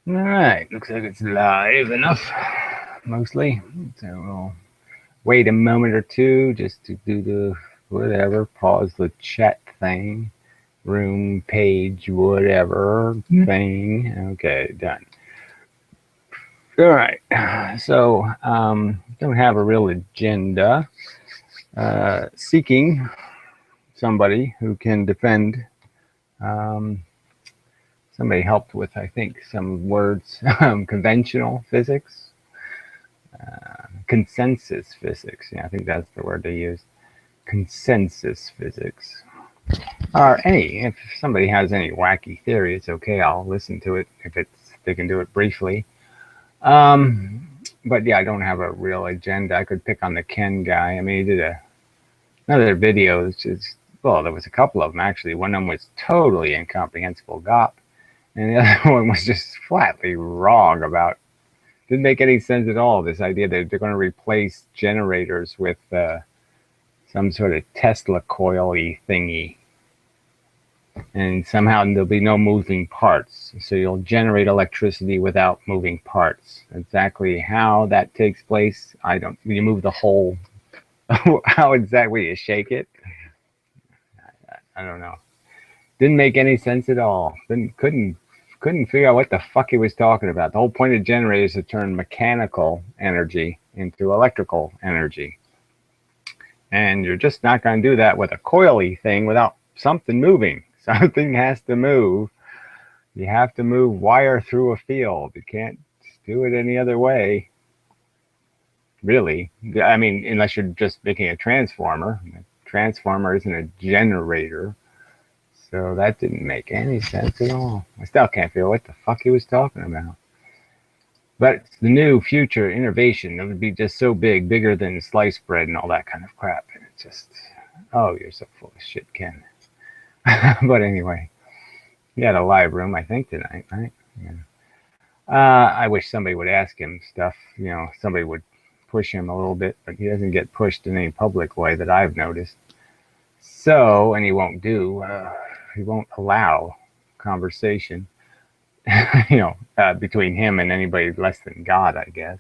All right, looks like it's live enough, mostly. So we'll wait a moment or two just to do the whatever, pause the chat thing, room page, whatever thing. Okay, done. All right, so don't have a real agenda. Seeking somebody who can defend. Um, Somebody helped with, I think, some words, conventional physics, consensus physics. Yeah, I think that's the word they use. Consensus physics. Or if somebody has any wacky theory, it's okay. I'll listen to it if they can do it briefly. But yeah, I don't have a real agenda. I could pick on the Ken guy. I mean, he did another video. Well, there was a couple of them actually. One of them was totally incomprehensible gop, and the other one was just flatly wrong about. Didn't make any sense at all. This idea that they're going to replace generators with some sort of Tesla coily thingy, and somehow there'll be no moving parts. So you'll generate electricity without moving parts. Exactly how that takes place, I don't. You move the whole. How exactly you shake it? I don't know. Didn't make any sense at all. Couldn't figure out what the fuck he was talking about. The whole point of generators is to turn mechanical energy into electrical energy. And you're just not going to do that with a coily thing without something moving. Something has to move. You have to move wire through a field. You can't do it any other way. Really. I mean, unless you're just making a transformer. A transformer isn't a generator. So that didn't make any sense at all. I still can't figure out what the fuck he was talking about. But it's the new future innovation. It would be just so big, bigger than sliced bread and all that kind of crap. And it's just, oh, you're so full of shit, Ken. But anyway, he had a live room, I think, tonight, right? Yeah. I wish somebody would ask him stuff. Somebody would push him a little bit, but he doesn't get pushed in any public way that I've noticed. So, and he won't he won't allow conversation, between him and anybody less than God, I guess.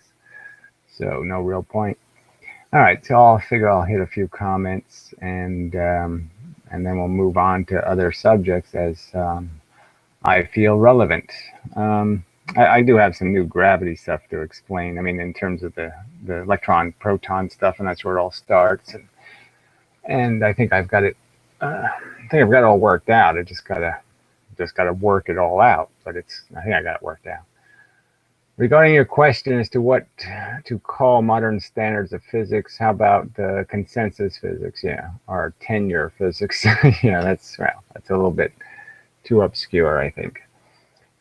So, no real point. All right, so I'll figure I'll hit a few comments and then we'll move on to other subjects as I feel relevant. I do have some new gravity stuff to explain. I mean, in terms of the electron proton stuff, and that's where it all starts. And I think I've got it. I think I've got it all worked out. I just gotta work it all out. But I think I got it worked out. Regarding your question as to what to call modern standards of physics, how about the consensus physics? Yeah, or tenure physics. Yeah, that's a little bit too obscure, I think.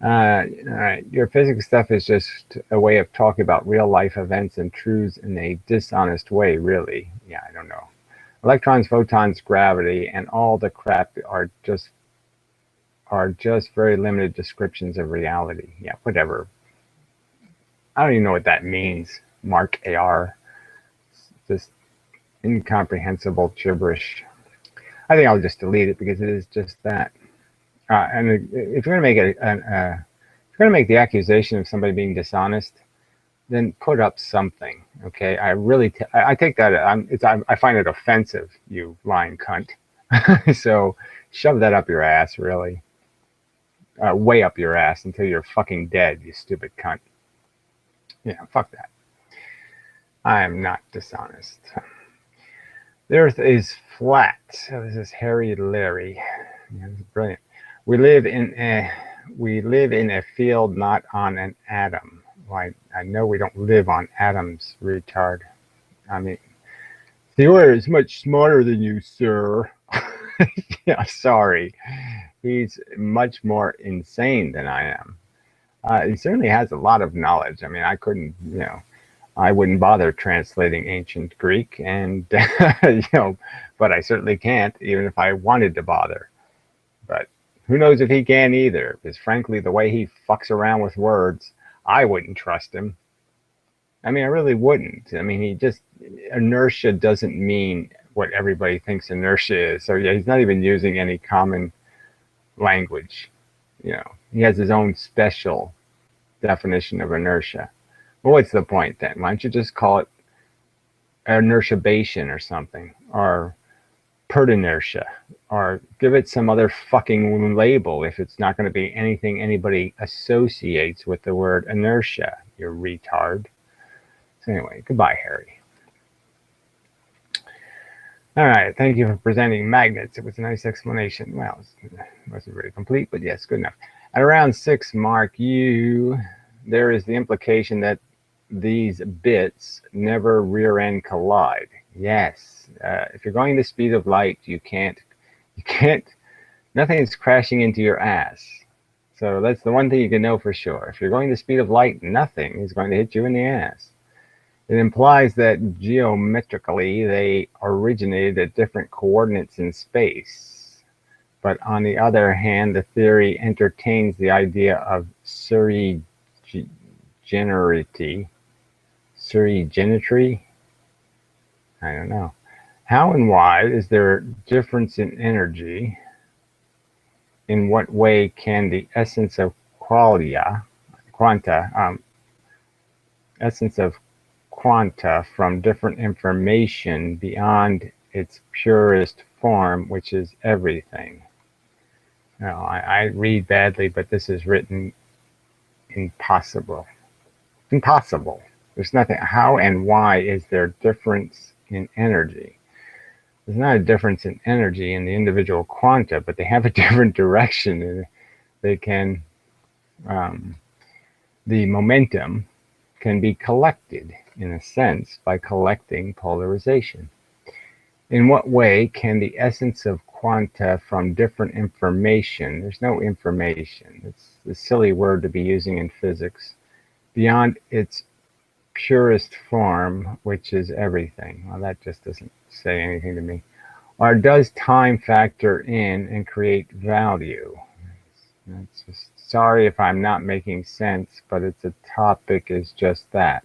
All right, your physics stuff is just a way of talking about real life events and truths in a dishonest way, really. Yeah, I don't know. Electrons, photons, gravity, and all the crap are just very limited descriptions of reality. Yeah, whatever. I don't even know what that means. Mark AR. Just incomprehensible gibberish. I think I'll just delete it because it is just that. And if you're going to make the accusation of somebody being dishonest, then put up something. Okay, I take that. I find it offensive, you lying cunt. So shove that up your ass, really. Way up your ass until you're fucking dead, you stupid cunt. Yeah, fuck that. I am not dishonest. The earth is flat. So this is Harry Larry. Yeah, this is brilliant. We live in a field, not on an atom. Well, I know we don't live on atoms, retard. I mean, Theodore is much smarter than you, sir. Yeah, sorry. He's much more insane than I am. He certainly has a lot of knowledge. I mean, I wouldn't bother translating ancient Greek, and but I certainly can't, even if I wanted to bother. But who knows if he can either? Because frankly, the way he fucks around with words, I wouldn't trust him. I mean, I really wouldn't. I mean, inertia doesn't mean what everybody thinks inertia is. So yeah, he's not even using any common language. He has his own special definition of inertia. Well, what's the point then? Why don't you just call it inertiabation or something, or pertinertia, or give it some other fucking label if it's not going to be anything anybody associates with the word inertia, you retard. So anyway, goodbye, Harry. All right, thank you for presenting magnets. It was a nice explanation. Well, it wasn't very complete, but yes, good enough. At around 6 mark U, there is the implication that these bits never rear-end collide. Yes, if you're going the speed of light, you can't, nothing is crashing into your ass. So that's the one thing you can know for sure. If you're going the speed of light, nothing is going to hit you in the ass. It implies that geometrically they originated at different coordinates in space. But on the other hand, the theory entertains the idea of surgeonity. I don't know. How and why is there a difference in energy? In what way can the essence of quanta from different information beyond its purest form, which is everything? No, I read badly, but this is written impossible. Impossible. There's nothing. How and why is there difference in energy? There's not a difference in energy in the individual quanta, but they have a different direction, and they can, the momentum can be collected, in a sense, by collecting polarization. In what way can the essence of quanta from different information, there's no information, it's a silly word to be using in physics, beyond its purest form, which is everything? Well, that just doesn't say anything to me. Or does time factor in and create value? It's just, sorry if I'm not making sense, but it's a topic is just that.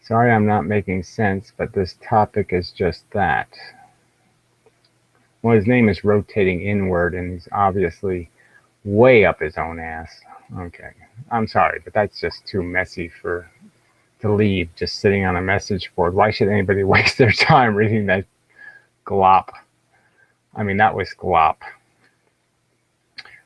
Sorry I'm not making sense, but this topic is just that. Well, his name is rotating inward, and he's obviously way up his own ass. Okay, I'm sorry, but that's just too messy to leave just sitting on a message board. Why should anybody waste their time reading that glop? I mean, that was glop.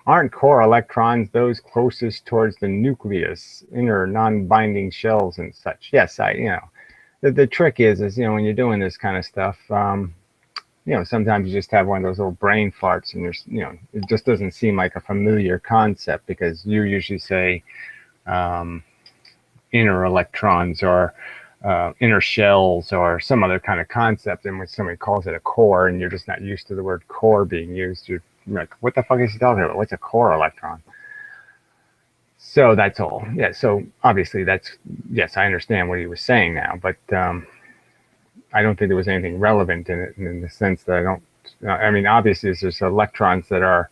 Aren't core electrons those closest towards the nucleus, inner non-binding shells and such? Yes, the trick is, when you're doing this kind of stuff, sometimes you just have one of those little brain farts, and it just doesn't seem like a familiar concept, because you usually say inner electrons or inner shells or some other kind of concept, and when somebody calls it a core and you're just not used to the word core being used, you're like, what the fuck is he talking about? What's a core electron? So that's all. Yeah, so obviously yes, I understand what he was saying now, but I don't think there was anything relevant in it, in the sense that I mean, obviously there's electrons that are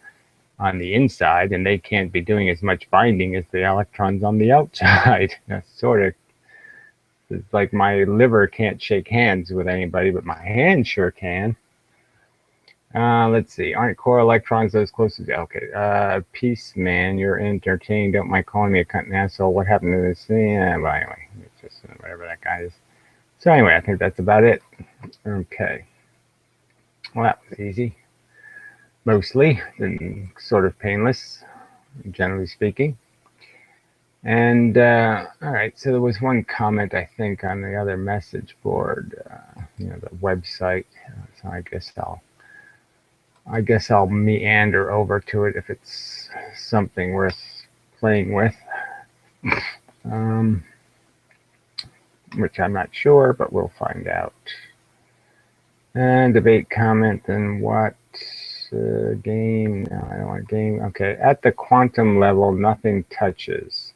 on the inside, and they can't be doing as much binding as the electrons on the outside. That's sort of, it's like my liver can't shake hands with anybody, but my hand sure can. Let's see. Aren't core electrons those closest? Okay. Peace, man. You're entertaining. Don't mind calling me a cunt and asshole. What happened to this? Yeah, well, anyway, it's just whatever that guy is. So anyway, I think that's about it. Okay. Well, that was easy. Mostly, and sort of painless, generally speaking. And all right, so there was one comment, I think, on the other message board, the website. So I guess I'll meander over to it if it's something worth playing with, which I'm not sure, but we'll find out. And debate comment, and what game? No, I don't want game. Okay, at the quantum level, nothing touches.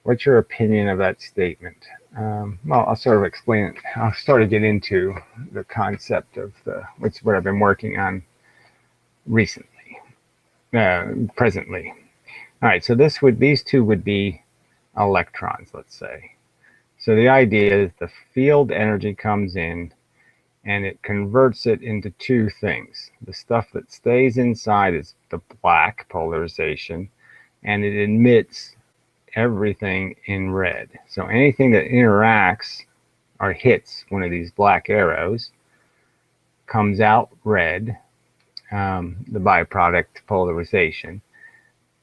What's your opinion of that statement? Well, I'll sort of explain it. I'll sort of get into the concept of what I've been working on recently, presently. All right, so these two would be electrons, let's say. So the idea is the field energy comes in, and it converts it into two things. The stuff that stays inside is the black polarization, and it emits everything in red. So anything that interacts or hits one of these black arrows comes out red, the byproduct polarization,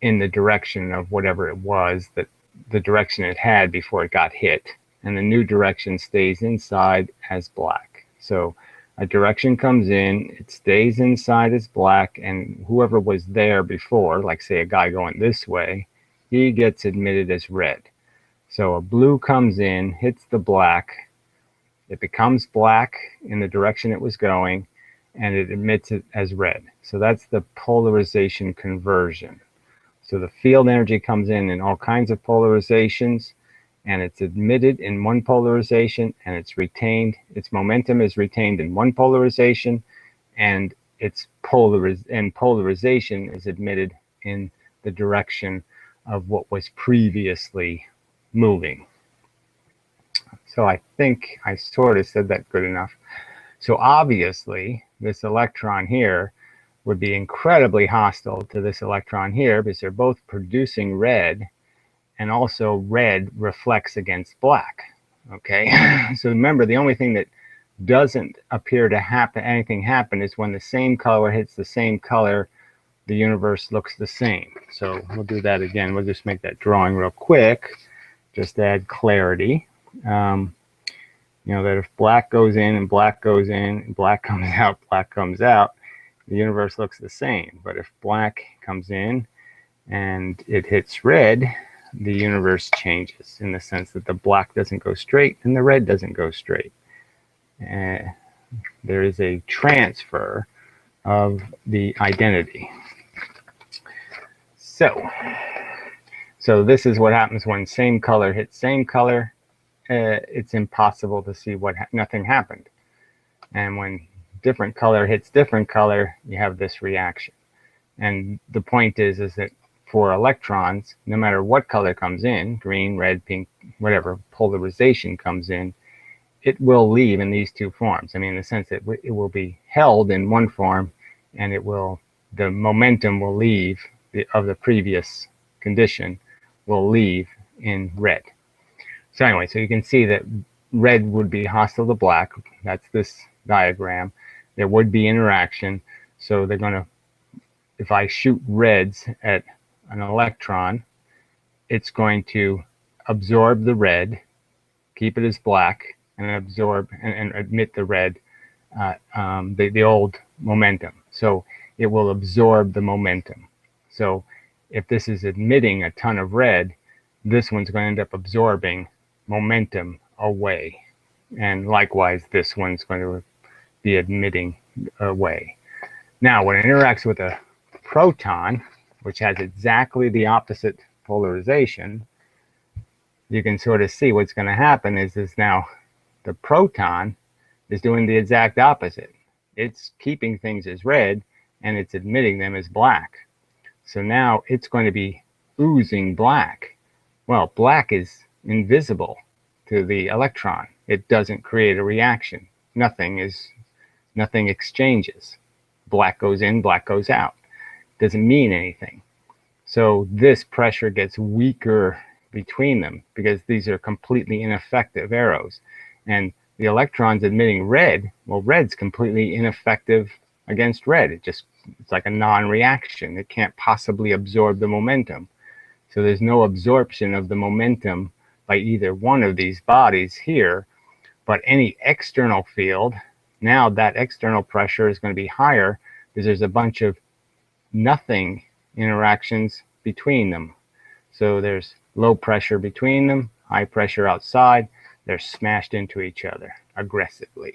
in the direction of whatever it was, that the direction it had before it got hit. And the new direction stays inside as black. So a direction comes in, it stays inside as black, and whoever was there before, like say a guy going this way, he gets admitted as red. So a blue comes in, hits the black, it becomes black in the direction it was going, and it emits it as red. So that's the polarization conversion. So the field energy comes in all kinds of polarizations, and it's emitted in one polarization, and it's retained. Its momentum is retained in one polarization, and its polarization is emitted in the direction of what was previously moving. So I think I sort of said that good enough. So obviously, this electron here would be incredibly hostile to this electron here because they're both producing red, and also red reflects against black. Okay, so remember, the only thing that doesn't appear to happen, anything happen, is when the same color hits the same color, the universe looks the same. So we'll do that again. We'll just make that drawing real quick, just to add clarity. You know, that if black goes in and black goes in and black comes out, black comes out, the universe looks the same. But if black comes in and it hits red, the universe changes in the sense that the black doesn't go straight and the red doesn't go straight. There is a transfer of the identity. So this is what happens when same color hits same color. It's impossible to see nothing happened. And when different color hits different color, you have this reaction. And the point is that for electrons, no matter what color comes in, green, red, pink, whatever polarization comes in, it will leave in these two forms. I mean, in the sense that it will be held in one form, and the momentum will leave of the previous condition will leave in red. So anyway, so you can see that red would be hostile to black. That's this diagram. There would be interaction. So they're going to, if I shoot reds at an electron, it's going to absorb the red, keep it as black, and absorb and emit the red, the old momentum. So it will absorb the momentum. So if this is emitting a ton of red, this one's going to end up absorbing momentum away. And likewise, this one's going to be emitting away. Now, when it interacts with a proton, which has exactly the opposite polarization, you can sort of see what's going to happen is now the proton is doing the exact opposite. It's keeping things as red, and it's emitting them as black. So now it's going to be oozing black. Well, black is invisible to the electron. It doesn't create a reaction. Nothing exchanges. Black goes in, black goes out. Doesn't mean anything. So this pressure gets weaker between them because these are completely ineffective arrows. And the electron's emitting red. Well, red's completely ineffective against red. It's like a non-reaction. It can't possibly absorb the momentum. So there's no absorption of the momentum by either one of these bodies here. But any external field, now that external pressure is going to be higher because there's a bunch of nothing interactions between them. So there's low pressure between them, high pressure outside. They're smashed into each other aggressively.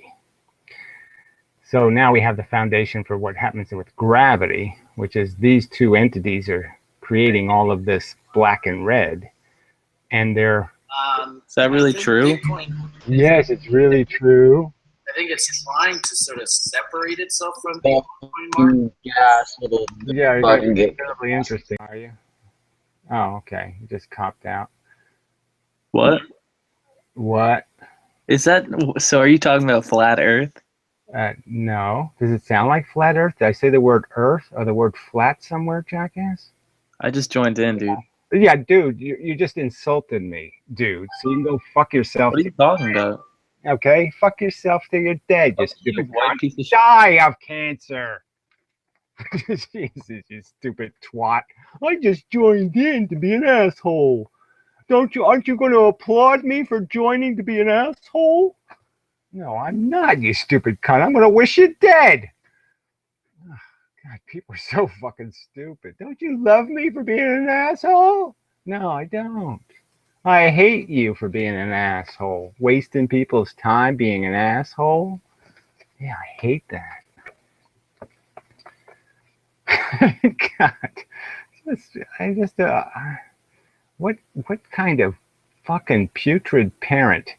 So now we have the foundation for what happens with gravity, which is these two entities are creating all of this black and red. And they're... Is that really true? Yes, it's really true. I think it's trying to sort of separate itself from the gas. Yeah, you're getting terribly interesting, are you? Oh, okay. You just copped out. What? What? Is that so? Are you talking about flat Earth? No. Does it sound like flat Earth? Did I say the word Earth or the word flat somewhere, jackass? I just joined in, dude. Yeah, dude, you just insulted me, dude. So you can go fuck yourself. What are you talking about? Okay? Fuck yourself till you're dead, you Fuck you, stupid white cunt. piece of shit. Die of cancer. Jesus, you stupid twat. I just joined in to be an asshole. Aren't you going to applaud me for joining to be an asshole? No, I'm not, you stupid cunt. I'm going to wish you dead. God, people are so fucking stupid. Don't you love me for being an asshole? No, I don't. I hate you for being an asshole. Wasting people's time being an asshole? Yeah, I hate that. God. What kind of fucking putrid parent,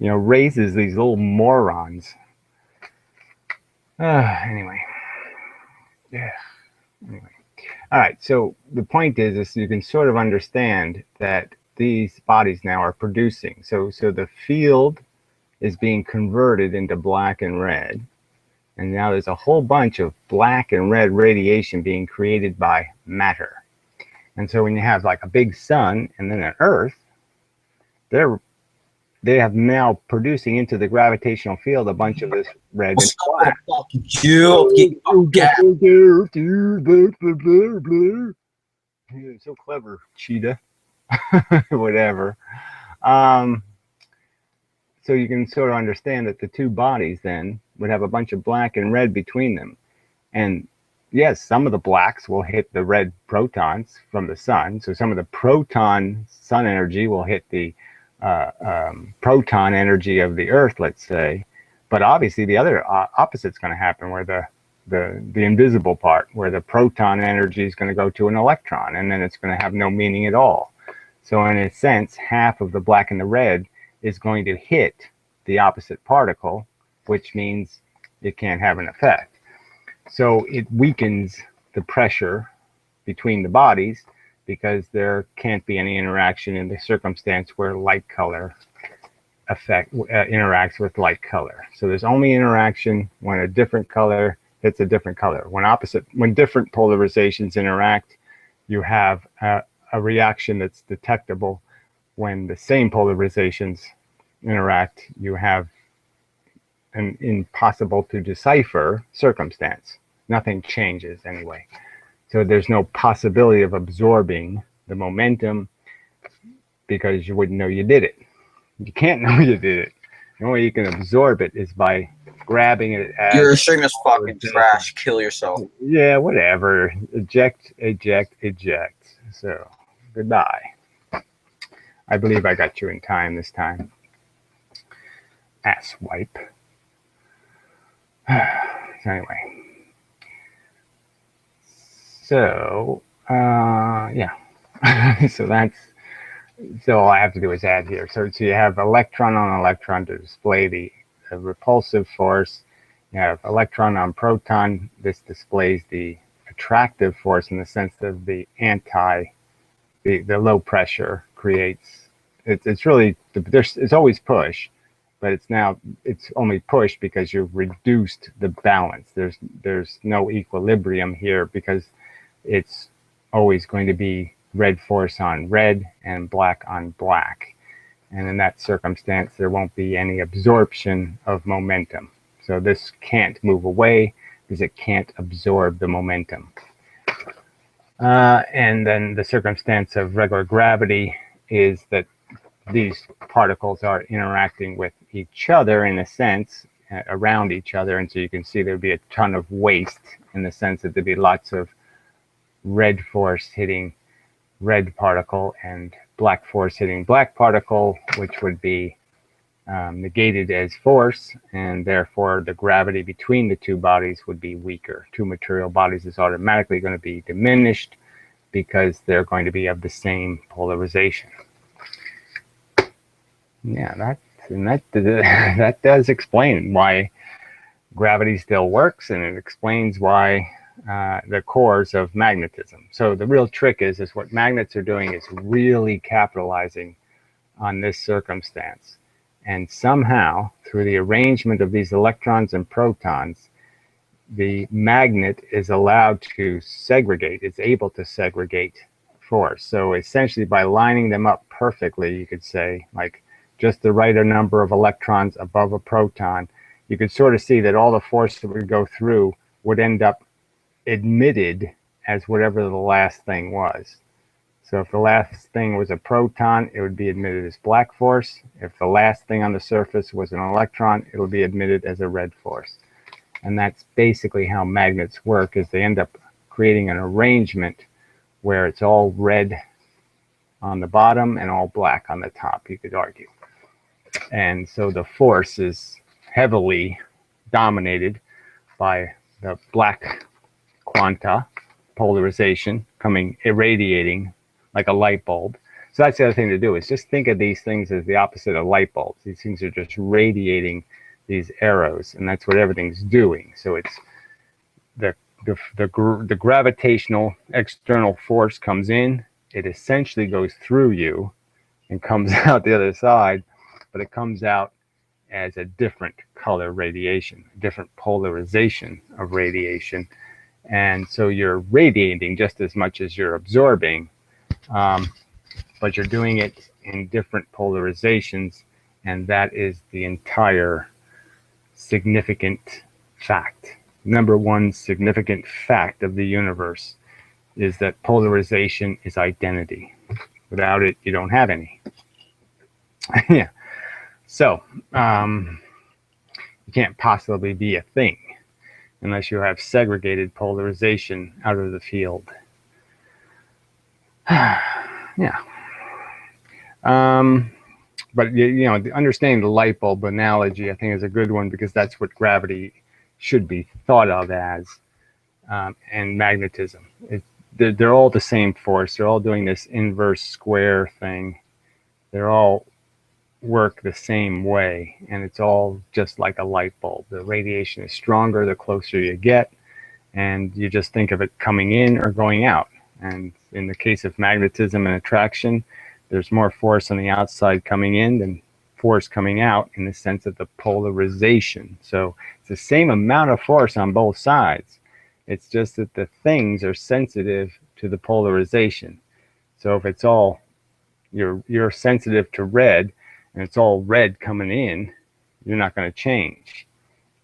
raises these little morons? Anyway. Yeah. Anyway. All right. So the point is you can sort of understand that these bodies now are producing. So the field is being converted into black and red. And now there's a whole bunch of black and red radiation being created by matter. And so when you have like a big sun and then an earth, they have now producing into the gravitational field a bunch of this red and black. You're so clever, cheetah. Whatever. So you can sort of understand that the two bodies then would have a bunch of black and red between them. And yes, some of the blacks will hit the red protons from the sun. So some of the proton sun energy will hit the proton energy of the earth, let's say. But obviously the other opposite's going to happen, where the invisible part, where the proton energy is going to go to an electron, and then it's going to have no meaning at all. So in a sense, half of the black and the red is going to hit the opposite particle, which means it can't have an effect. So it weakens the pressure between the bodies, because there can't be any interaction in the circumstance where light color interacts with light color. So there's only interaction when a different color hits a different color. When different polarizations interact, you have a reaction that's detectable. When the same polarizations interact, you have an impossible to decipher circumstance. Nothing changes anyway. So there's no possibility of absorbing the momentum, because you wouldn't know you did it. You can't know you did it. The only way you can absorb it is by grabbing it as... Your stream is fucking trash. Kill yourself. Yeah, whatever. Eject, eject, eject. So, goodbye. I believe I got you in time this time. Ass wipe. So anyway. So, yeah. So all I have to do is add here. So you have electron on electron to display the repulsive force. You have electron on proton. This displays the attractive force, in the sense of the the low pressure creates. It's really, it's always push, but it's only push because you've reduced the balance. There's no equilibrium here, because it's always going to be red force on red and black on black. And in that circumstance, there won't be any absorption of momentum. So this can't move away because it can't absorb the momentum. And then the circumstance of regular gravity is that these particles are interacting with each other, in a sense, around each other. And so you can see there'd be a ton of waste, in the sense that there'd be lots of red force hitting red particle and black force hitting black particle, which would be negated as force, and therefore the gravity between the two bodies would be weaker. Two material bodies is automatically going to be diminished, because they're going to be of the same polarization. Yeah, that does explain why gravity still works, and it explains why the cores of magnetism. So the real trick is what magnets are doing is really capitalizing on this circumstance. And somehow, through the arrangement of these electrons and protons, the magnet is allowed to segregate, it's able to segregate force. So essentially, by lining them up perfectly, you could say, like just the right number of electrons above a proton, you could sort of see that all the force that would go through would end up emitted as whatever the last thing was. So if the last thing was a proton, it would be emitted as black force. If the last thing on the surface was an electron, it will be emitted as a red force. And that's basically how magnets work, is they end up creating an arrangement where it's all red on the bottom and all black on the top, you could argue. And so the force is heavily dominated by the black quanta, polarization, irradiating like a light bulb. So that's the other thing to do, is just think of these things as the opposite of light bulbs. These things are just radiating these arrows, and that's what everything's doing. So it's the gravitational external force comes in, it essentially goes through you and comes out the other side, but it comes out as a different color radiation, a different polarization of radiation. And so you're radiating just as much as you're absorbing, but you're doing it in different polarizations, and that is the entire significant fact. Number one significant fact of the universe is that polarization is identity. Without it, you don't have any. Yeah. So, you can't possibly be a thing unless you have segregated polarization out of the field. Yeah. But you know, understanding the light bulb analogy, I think, is a good one, because that's what gravity should be thought of as, and magnetism. They're all the same force. They're all doing this inverse square thing. They're all work the same way, and it's all just like a light bulb. The radiation is stronger the closer you get, and you just think of it coming in or going out. And in the case of magnetism and attraction, there's more force on the outside coming in than force coming out, in the sense of the polarization. So it's the same amount of force on both sides. It's just that the things are sensitive to the polarization. So if it's all, you're sensitive to red, and it's all red coming in, you're not going to change.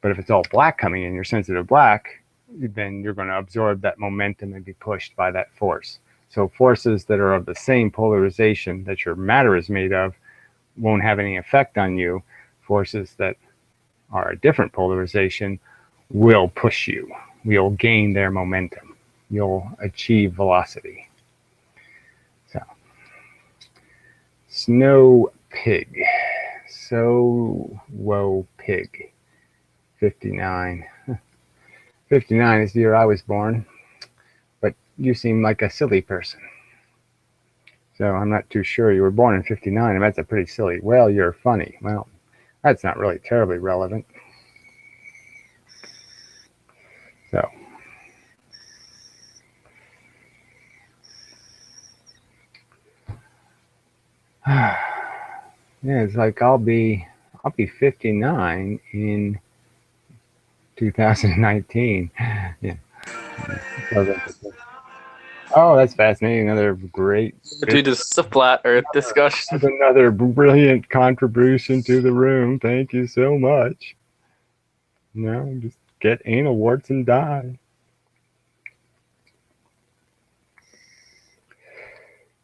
But if it's all black coming in, you're sensitive to black, then you're going to absorb that momentum and be pushed by that force. So forces that are of the same polarization that your matter is made of won't have any effect on you. Forces that are a different polarization will push you. You'll gain their momentum. You'll achieve velocity. So, Snow Pig. So, whoa, pig. 59. 59 is the year I was born. But you seem like a silly person. So I'm not too sure. You were born in 59, and that's a pretty silly. Well, you're funny. Well, that's not really terribly relevant. So. Yeah, it's like I'll be 59 in 2019. Yeah. Oh, that's fascinating. Another great. Dude, this is a flat Earth discussion. That's another brilliant contribution to the room. Thank you so much. No, just get anal warts and die.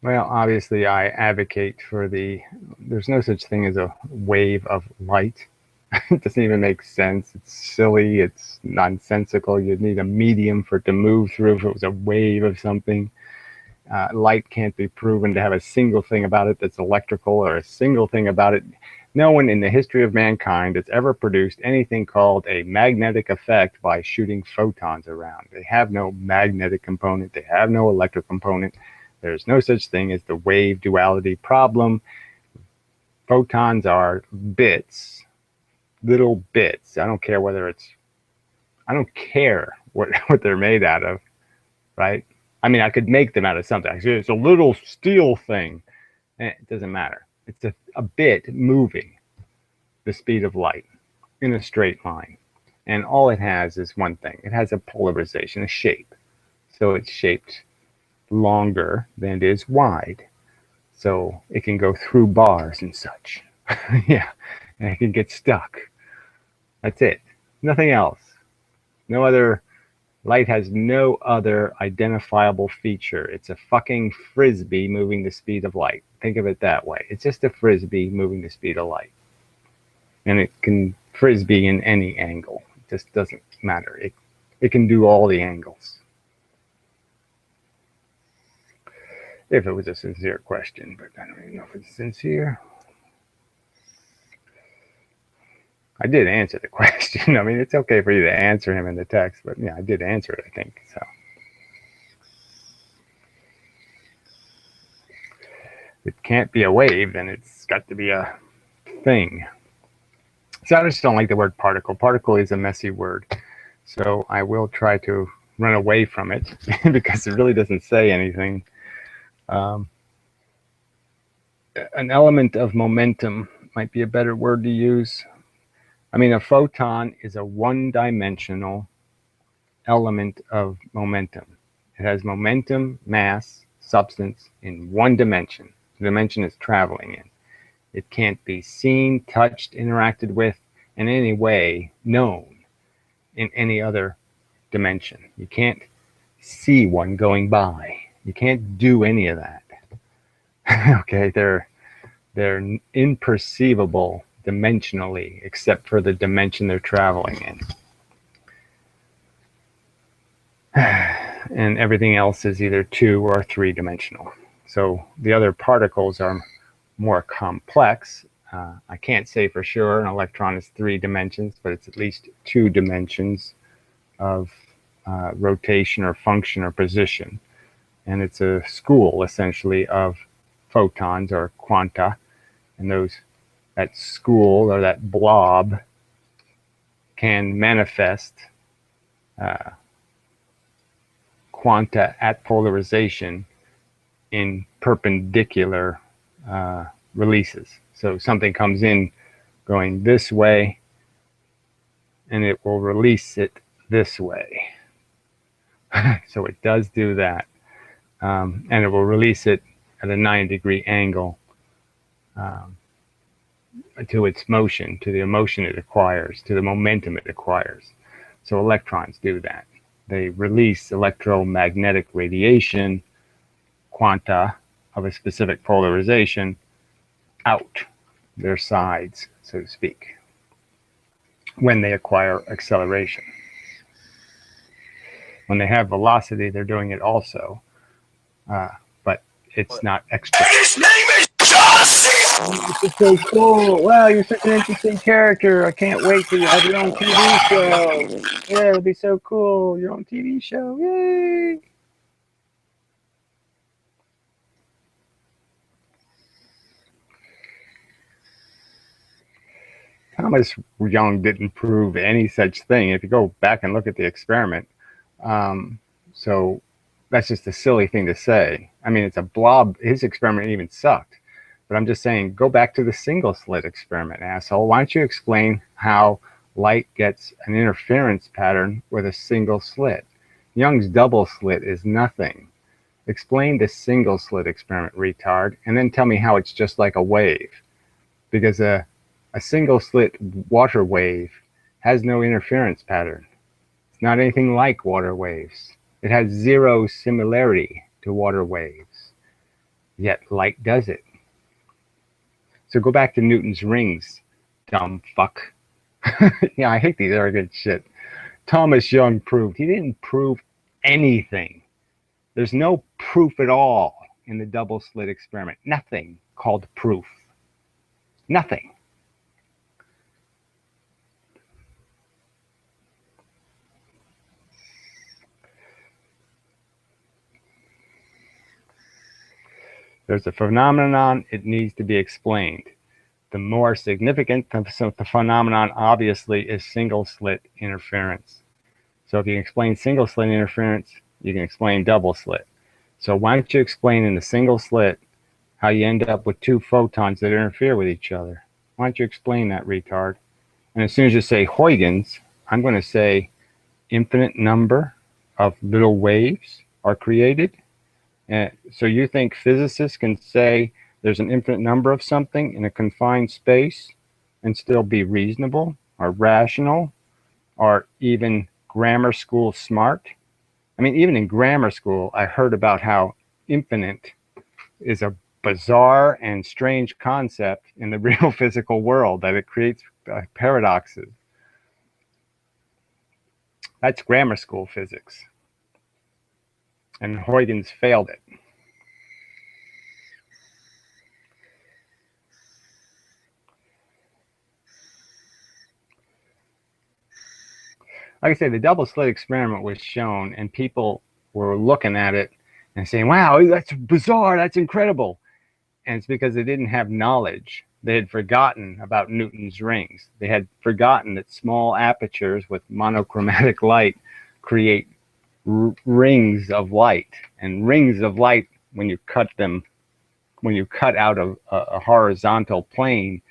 Well, obviously, I advocate for there's no such thing as a wave of light. It doesn't even make sense. It's silly. It's nonsensical. You'd need a medium for it to move through if it was a wave of something. Light can't be proven to have a single thing about it that's electrical, or a single thing about it. No one in the history of mankind has ever produced anything called a magnetic effect by shooting photons around. They have no magnetic component. They have no electric component. There's no such thing as the wave duality problem. Photons are bits, little bits. I don't care what they're made out of, right? I mean, I could make them out of something. It's a little steel thing. It doesn't matter. It's a bit moving the speed of light in a straight line. And all it has is one thing. It has a polarization, a shape. So it's shaped longer than it is wide. So it can go through bars and such. Yeah, and it can get stuck. That's it. Nothing else. No other. Light has no other identifiable feature. It's a fucking frisbee moving the speed of light. Think of it that way. It's just a frisbee moving the speed of light. And it can frisbee in any angle. It just doesn't matter. It can do all the angles. If it was a sincere question, but I don't even know if it's sincere. I did answer the question. I mean, it's okay for you to answer him in the text, but yeah, I did answer it, I think. So if it can't be a wave, then it's got to be a thing. So I just don't like the word particle. Particle is a messy word. So I will try to run away from it because it really doesn't say anything. An element of momentum might be a better word to use. I mean, a photon is a one-dimensional element of momentum. It has momentum, mass, substance in one dimension. The dimension it's traveling in. It can't be seen, touched, interacted with in any way known in any other dimension. You can't see one going by. You can't do any of that. Okay, they're imperceivable dimensionally, except for the dimension they're traveling in. And everything else is either 2 or 3 dimensional. So the other particles are more complex. I can't say for sure an electron is 3 dimensions, but it's at least 2 dimensions of rotation or function or position. And it's a school, essentially, of photons or quanta. And that school or that blob can manifest quanta at polarization in perpendicular releases. So something comes in going this way, and it will release it this way. So it does do that. And it will release it at a 90-degree angle to its motion, to the motion it acquires, to the momentum it acquires. So electrons do that. They release electromagnetic radiation, quanta of a specific polarization, out their sides, so to speak, when they acquire acceleration. When they have velocity, they're doing it also, but it's not extra. His name is John. It's so cool. Wow, you're such an interesting character. I can't wait till you have your own TV show. Yeah, it'll be so cool. Your own TV show. Yay! Thomas Young didn't prove any such thing. If you go back and look at the experiment, so that's just a silly thing to say. I mean, it's a blob. His experiment even sucked. But I'm just saying, go back to the single slit experiment, asshole. Why don't you explain how light gets an interference pattern with a single slit? Young's double slit is nothing. Explain the single slit experiment, retard, and then tell me how it's just like a wave. Because a single slit water wave has no interference pattern. It's not anything like water waves. It has zero similarity to water waves. Yet light does it. So go back to Newton's rings, dumb fuck. Yeah, I hate these arrogant shit. Thomas Young proved. He didn't prove anything. There's no proof at all in the double slit experiment. Nothing called proof. Nothing. There's a phenomenon, it needs to be explained. The more significant the phenomenon obviously is single slit interference. So if you can explain single slit interference, you can explain double slit. So why don't you explain in the single slit how you end up with 2 photons that interfere with each other? Why don't you explain that, retard? And as soon as you say Huygens, I'm going to say infinite number of little waves are created, So you think physicists can say there's an infinite number of something in a confined space and still be reasonable or rational or even grammar school smart? I mean, even in grammar school, I heard about how infinite is a bizarre and strange concept in the real physical world, that it creates paradoxes. That's grammar school physics. And Huygens failed it. Like I say, the double slit experiment was shown, and people were looking at it and saying, wow, that's bizarre, that's incredible. And it's because they didn't have knowledge. They had forgotten about Newton's rings. They had forgotten that small apertures with monochromatic light create rings of light. And rings of light, when you cut them, when you cut out a horizontal plane,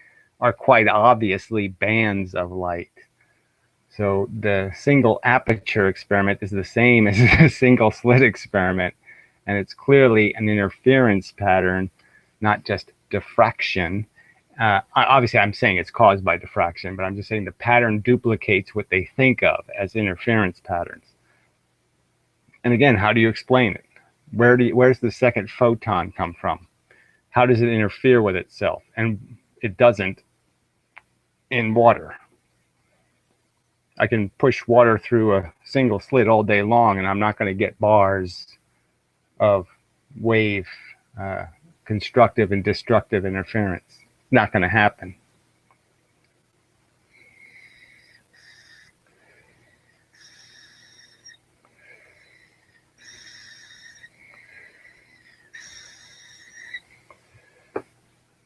are quite obviously bands of light. So the single aperture experiment is the same as the single slit experiment, and it's clearly an interference pattern, not just diffraction. Obviously, I'm saying it's caused by diffraction, but I'm just saying the pattern duplicates what they think of as interference patterns. And again, how do you explain it? Where's the second photon come from? How does it interfere with itself? And it doesn't in water. I can push water through a single slit all day long, and I'm not going to get bars of wave constructive and destructive interference. Not going to happen.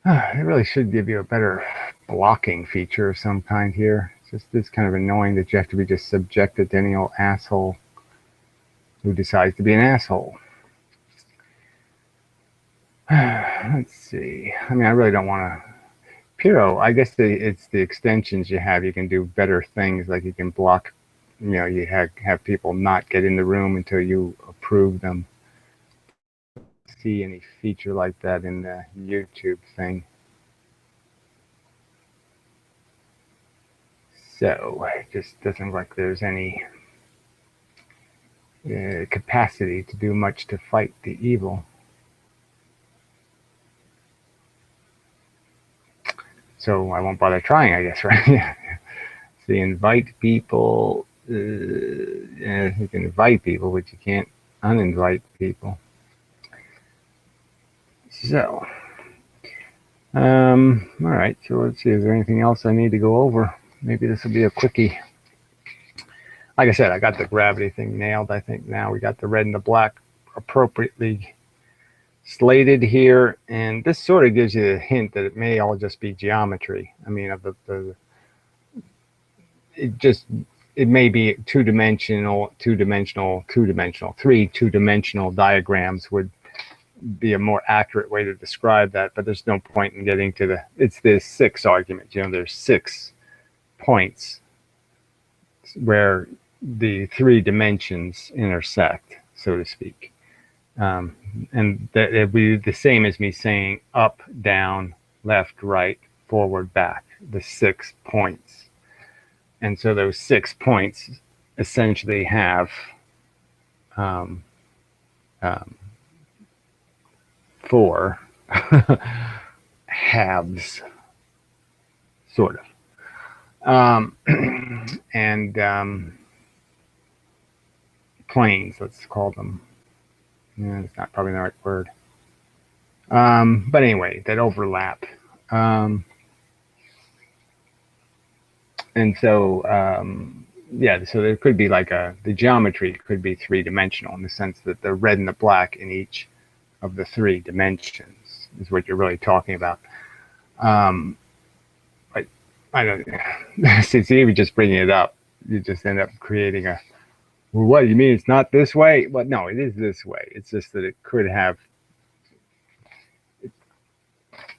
It really should give you a better blocking feature of some kind here. It's kind of annoying that you have to be just subjected to any old asshole who decides to be an asshole. Let's see. I mean, I really don't want to. Piro, I guess it's the extensions you have. You can do better things, like you can block, you have people not get in the room until you approve them. See any feature like that in the YouTube thing. So it just doesn't look like there's any capacity to do much to fight the evil. So I won't bother trying, I guess, right? See, invite people. Yeah, you can invite people, but you can't uninvite people. So, all right. So let's see. Is there anything else I need to go over? Maybe this will be a quickie. Like I said, I got the gravity thing nailed. I think now we got the red and the black appropriately slated here, and this sort of gives you a hint that it may all just be geometry. I mean, of it may be three two-dimensional diagrams would be a more accurate way to describe that, but there's no point in getting to it's the 6 argument. There's 6 points where the 3 dimensions intersect, so to speak. And that it'd be the same as me saying up, down, left, right, forward, back, the 6 points. And so those 6 points essentially have 4 halves, sort of. And planes, let's call them. Yeah, it's not probably the right word. But anyway, that overlap. And so, yeah, so there could be like the geometry could be 3-dimensional in the sense that the red and the black in each of the 3 dimensions is what you're really talking about. But I don't see, even just bringing it up, you just end up creating a, well, what, you mean it's not this way? Well, no, it is this way. It's just that it could have,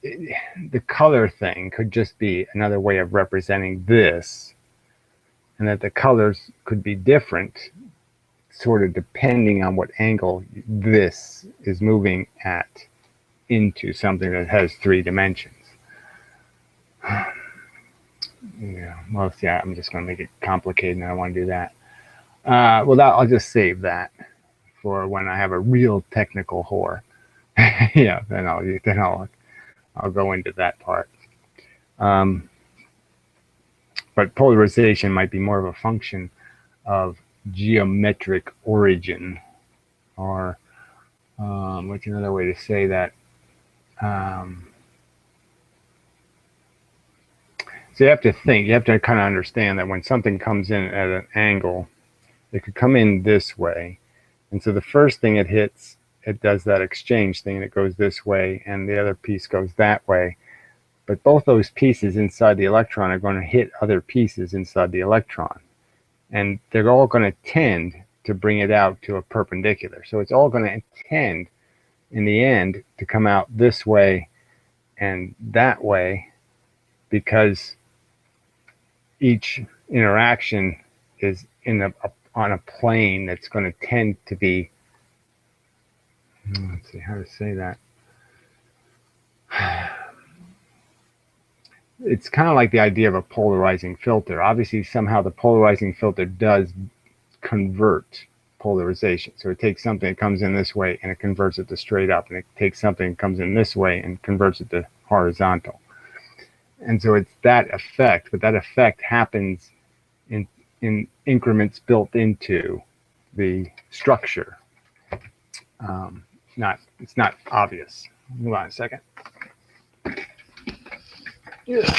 the color thing could just be another way of representing this, and that the colors could be different sort of depending on what angle this is moving at into something that has 3 dimensions. Yeah, well, yeah, I'm just going to make it complicated, and I don't want to do that. Well, I'll just save that for when I have a real technical whore. Yeah, then I'll go into that part. But polarization might be more of a function of geometric origin, or what's another way to say that? So you have to think, you have to kind of understand that when something comes in at an angle, it could come in this way. And so the first thing it hits, it does that exchange thing, and it goes this way, and the other piece goes that way. But both those pieces inside the electron are going to hit other pieces inside the electron. And they're all going to tend to bring it out to a perpendicular. So it's all going to tend, in the end, to come out this way and that way, because each interaction is on a plane that's going to tend to be, let's see how to say that. It's kind of like the idea of a polarizing filter. Obviously, somehow the polarizing filter does convert polarization. So it takes something that comes in this way and it converts it to straight up, and it takes something that comes in this way and converts it to horizontal. And so it's that effect, but that effect happens in increments built into the structure. It's not obvious. Hold on a second. Yeah.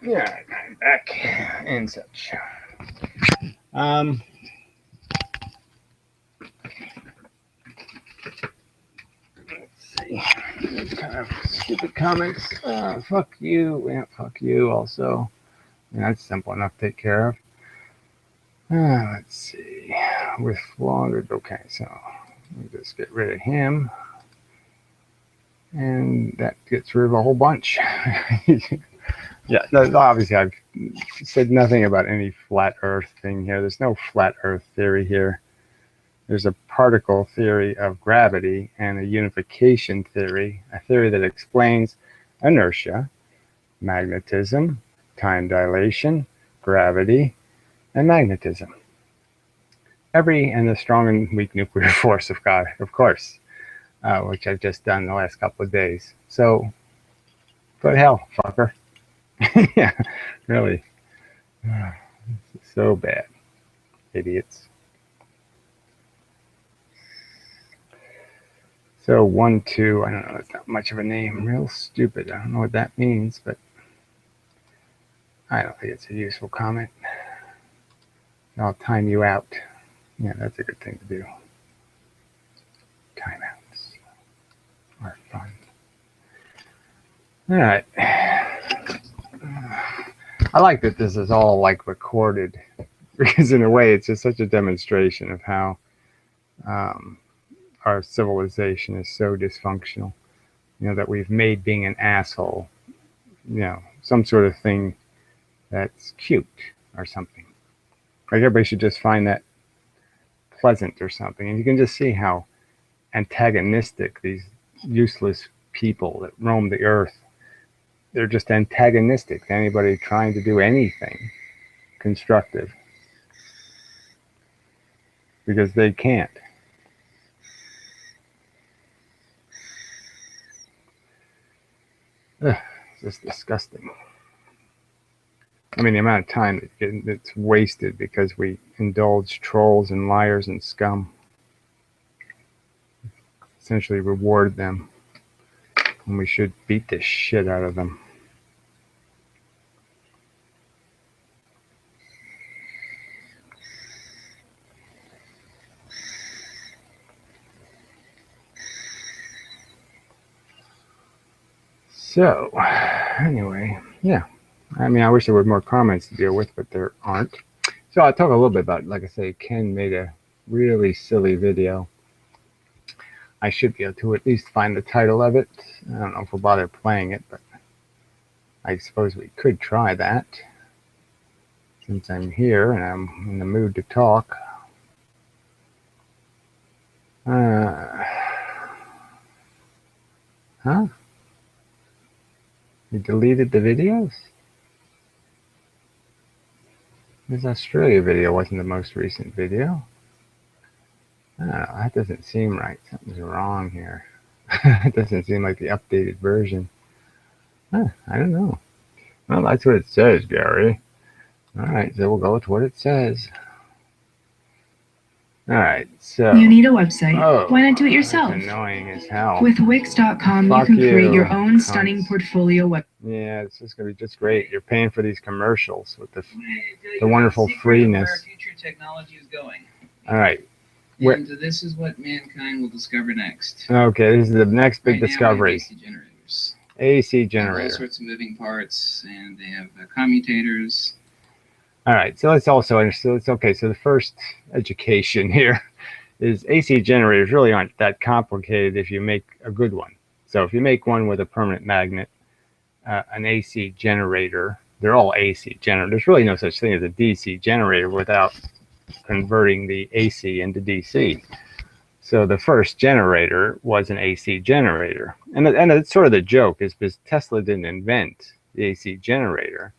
Yeah, I'm back and such. Let's see. These kind of stupid comments. Fuck you. Yeah, fuck you also. Yeah, that's simple enough to take care of. Let's see. With longer. Okay, so let me just get rid of him. And that gets rid of a whole bunch. Yeah, obviously I've said nothing about any flat Earth thing here. There's no flat Earth theory here. There's a particle theory of gravity and a unification theory, a theory that explains inertia, magnetism, time dilation, gravity, and magnetism. And the strong and weak nuclear force of God, of course, which I've just done the last couple of days. So, go to hell, fucker. Yeah, really. So bad. Idiots. So 1, 2, I don't know, it's not much of a name. Real stupid. I don't know what that means, but I don't think it's a useful comment. I'll time you out. Yeah, that's a good thing to do. Timeouts are fun. All right. I like that this is all like recorded, because in a way it's just such a demonstration of how our civilization is so dysfunctional. You know, that we've made being an asshole, you know, some sort of thing that's cute or something. Like everybody should just find that pleasant or something. And you can just see how antagonistic these useless people that roam the earth, they're just antagonistic to anybody trying to do anything constructive, because they can't. Ugh, it's just disgusting. I mean, the amount of time that's wasted because we indulge trolls and liars and scum. Essentially reward them when we should beat the shit out of them. So, anyway, yeah. I mean, I wish there were more comments to deal with, but there aren't. So I'll talk a little bit about, like I say, Ken made a really silly video. I should be able to at least find the title of it. I don't know if we'll bother playing it, but I suppose we could try that. Since I'm here and I'm in the mood to talk. Huh? You deleted the videos? This Australia video wasn't the most recent video. I don't know, that doesn't seem right. Something's wrong here. It doesn't seem like the updated version. Huh, I don't know. Well, that's what it says, Gary. Alright, so we'll go with what it says. Alright, so... You need a website. Oh, why not do it yourself? That's annoying as hell. With Wix.com, you can create your own stunning portfolio web. Yeah, it's just going to be just great. You're paying for these commercials with the wonderful freeness. Where future technology is going. Alright. And this is what mankind will discover next. Okay, this is the next big discovery. AC generators. AC They generator. have all sorts of moving parts, and they have commutators. All right, so let's also understand. It's okay. So the first education here is AC generators really aren't that complicated if you make a good one. So if you make one with a permanent magnet, an AC generator, they're all AC generators. There's really no such thing as a DC generator without converting the AC into DC. So the first generator was an AC generator. And it's sort of the joke is because Tesla didn't invent the AC generator.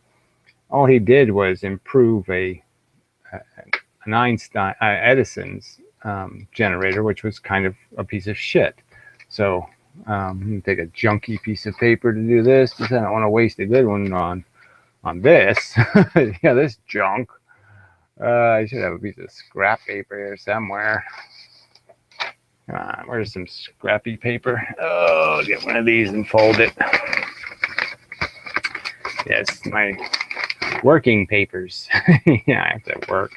All he did was improve an Edison's generator, which was kind of a piece of shit. So you take a junky piece of paper to do this. Just I don't want to waste a good one on this. Yeah, this junk. I should have a piece of scrap paper here somewhere. Come on, where's some scrappy paper? Oh, get one of these and fold it. Yes, my working papers. Yeah, I have to work.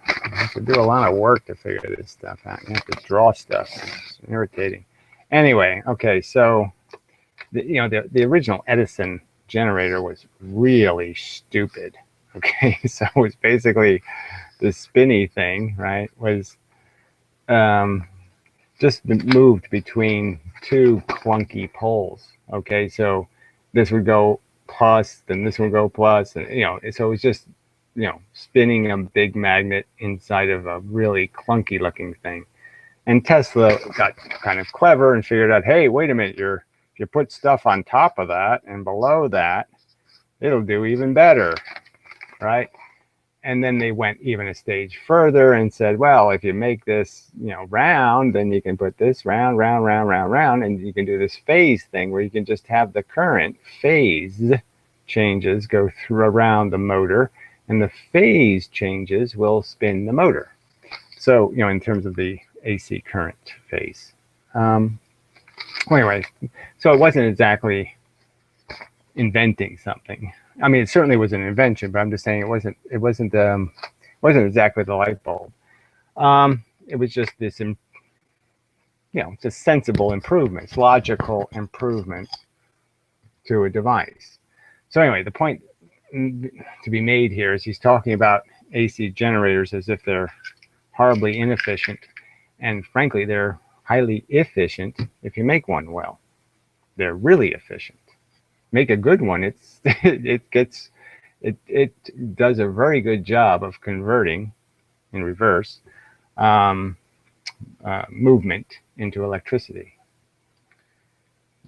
I have to do a lot of work to figure this stuff out. You have to draw stuff. It's irritating. Anyway, okay, so the original Edison generator was really stupid. Okay, so it was basically the spinny thing, right? Was just moved between two clunky poles. Okay, so this would go plus, then this would go plus, and so it was just spinning a big magnet inside of a really clunky looking thing. And Tesla got kind of clever and figured out, hey, wait a minute, if you put stuff on top of that and below that, it'll do even better, right? And then they went even a stage further and said, well, if you make this round, then you can put this round, and you can do this phase thing where you can just have the current phase changes go through around the motor, and the phase changes will spin the motor. So, in terms of the AC current phase. Well, anyway, so it wasn't exactly inventing something. I mean, it certainly was an invention, but I'm just saying it wasn't exactly the light bulb. It was just this, just sensible improvements, logical improvements to a device. So anyway, the point to be made here is he's talking about AC generators as if they're horribly inefficient, and frankly, they're highly efficient if you make one well. They're really efficient. Make a good one, it does a very good job of converting in reverse movement into electricity.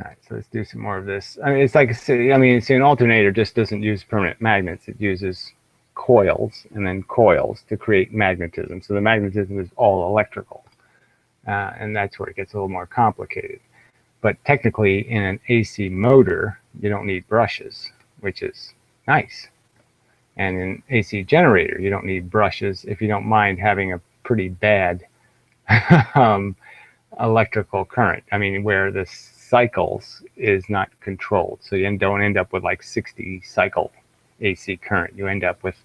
All right, so let's do some more of this. I mean, it's like, I mean, see, an alternator just doesn't use permanent magnets. It uses coils and then coils to create magnetism. So the magnetism is all electrical. And that's where it gets a little more complicated. But technically, in an AC motor, you don't need brushes, which is nice. And in an AC generator, you don't need brushes if you don't mind having a pretty bad electrical current. I mean, where the cycles is not controlled. So you don't end up with like 60 cycle AC current. You end up with,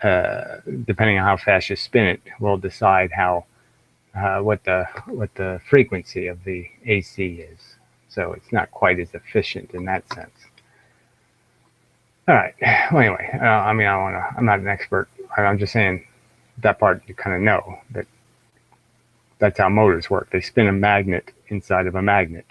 depending on how fast you spin it, will decide how what the frequency of the AC is. So it's not quite as efficient in that sense. All right. Well, anyway, I mean, I'm not an expert. I'm just saying that part you kind of know that that's how motors work. They spin a magnet inside of a magnet,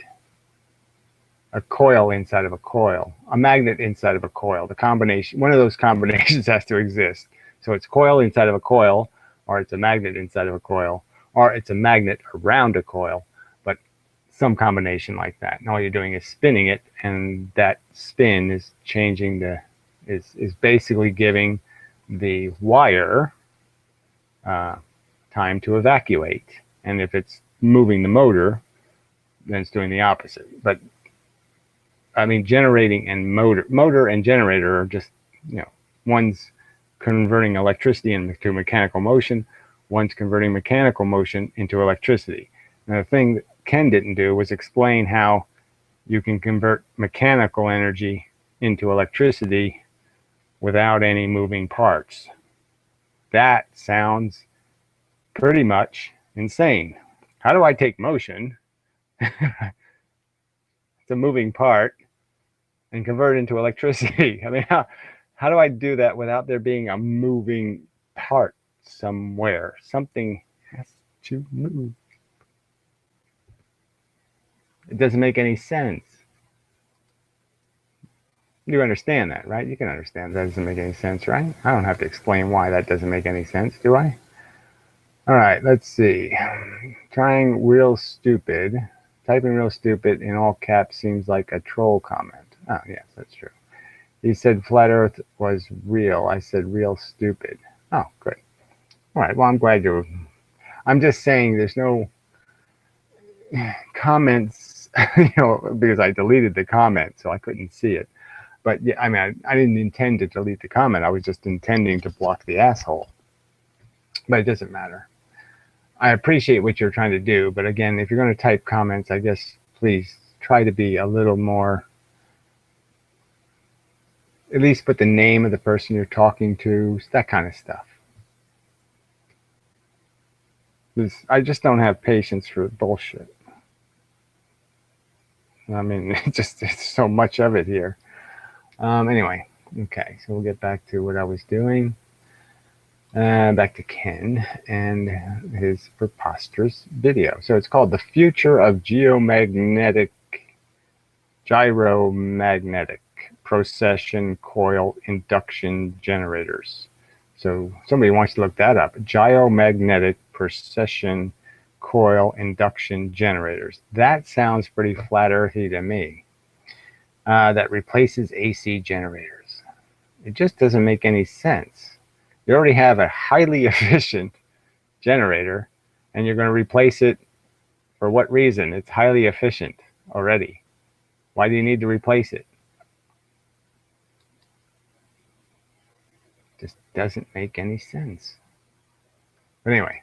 a coil inside of a coil, a magnet inside of a coil. The combination, one of those combinations has to exist. So it's coil inside of a coil, or it's a magnet inside of a coil, or it's a magnet around a coil, but some combination like that. And all you're doing is spinning it, and that spin is changing is basically giving the wire time to evacuate. And if it's moving the motor, then it's doing the opposite. But I mean, generating and motor and generator are just, you know, one's converting electricity into mechanical motion, one's converting mechanical motion into electricity. Now, the thing that Ken didn't do was explain how you can convert mechanical energy into electricity without any moving parts. That sounds pretty much insane. How do I take motion, it's a moving part, and convert it into electricity? I mean, how do I do that without there being a moving part somewhere? Something has to move. It doesn't make any sense. You understand that, right? You can understand that doesn't make any sense, right? I don't have to explain why that doesn't make any sense, do I? All right, let's see. Trying real stupid. Typing real stupid in all caps seems like a troll comment. Oh, yes, that's true. He said flat earth was real. I said real stupid. Oh, good. All right, well, I'm glad you're... I'm just saying there's no comments, you know, because I deleted the comment, so I couldn't see it. But yeah, I mean, I didn't intend to delete the comment. I was just intending to block the asshole. But it doesn't matter. I appreciate what you're trying to do, but again, if you're going to type comments, I guess please try to be a little more, at least put the name of the person you're talking to, that kind of stuff. I just don't have patience for bullshit. I mean, it's so much of it here. Anyway, okay, so we'll get back to what I was doing. Back to Ken and his preposterous video. So it's called The Future of Gyromagnetic Procession Coil Induction Generators. So somebody wants to look that up. Gyromagnetic Procession Coil Induction Generators. That sounds pretty flat earthy to me. That replaces AC generators. It just doesn't make any sense. You already have a highly efficient generator, and you're going to replace it for what reason? It's highly efficient already. Why do you need to replace it? Just doesn't make any sense. But anyway.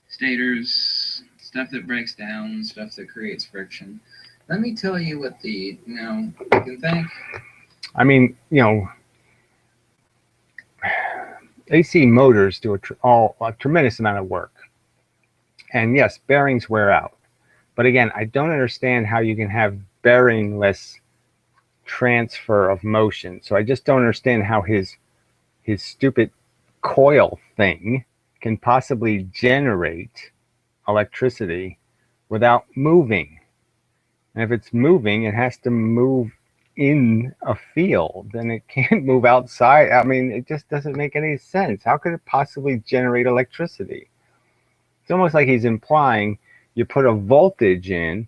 Stators, stuff that breaks down, stuff that creates friction. Let me tell you what you can think. I mean, you know, AC motors do a tremendous amount of work. And yes, bearings wear out. But again, I don't understand how you can have bearingless transfer of motion. So I just don't understand how his stupid coil thing can possibly generate electricity without moving. And if it's moving, it has to move in a field, and it can't move outside. I mean, it just doesn't make any sense. How could it possibly generate electricity? It's almost like he's implying you put a voltage in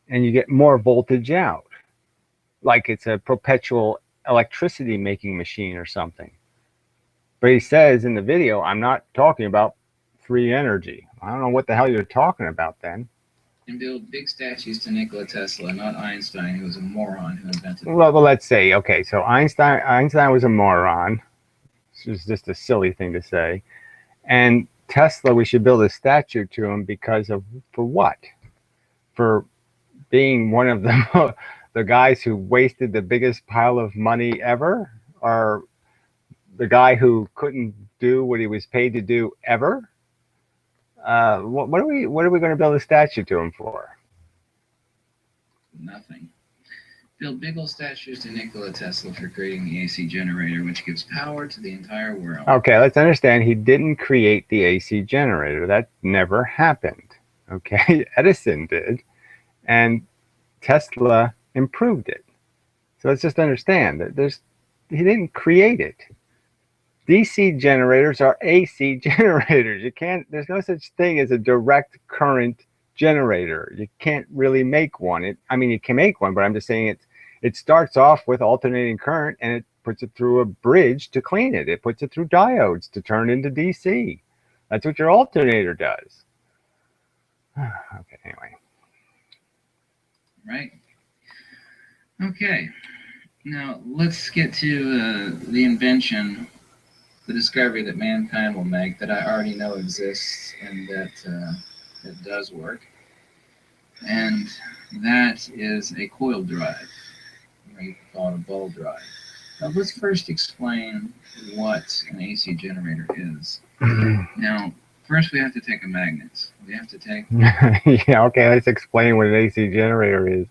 and you get more voltage out, like it's a perpetual electricity making machine or something. But he says in the video, I'm not talking about free energy. I don't know what the hell you're talking about then. And build big statues to Nikola Tesla, not Einstein, who was a moron who invented it. Well, let's say, okay, so Einstein was a moron. This is just a silly thing to say. And Tesla, we should build a statue to him because of, for what? For being one of the the guys who wasted the biggest pile of money ever, or the guy who couldn't do what he was paid to do ever? What are we going to build a statue to him for? Nothing. Build big old statues to Nikola Tesla for creating the AC generator, which gives power to the entire world. Okay, let's understand he didn't create the AC generator. That never happened. Okay, Edison did, and Tesla improved it. So let's just understand that he didn't create it. DC generators are AC generators. There's no such thing as a direct current generator. You can't really make one. I mean, you can make one, but I'm just saying it starts off with alternating current, and it puts it through a bridge to clean it. It puts it through diodes to turn into DC. That's what your alternator does. Okay, anyway. Right. Okay. Now, let's get to the invention, the discovery that mankind will make, that I already know exists and that does work. And that is a coil drive, or you can call it a ball drive. Now, let's first explain what an AC generator is. Now, first we have to take a magnet. We have to take... Yeah, okay, let's explain what an AC generator is.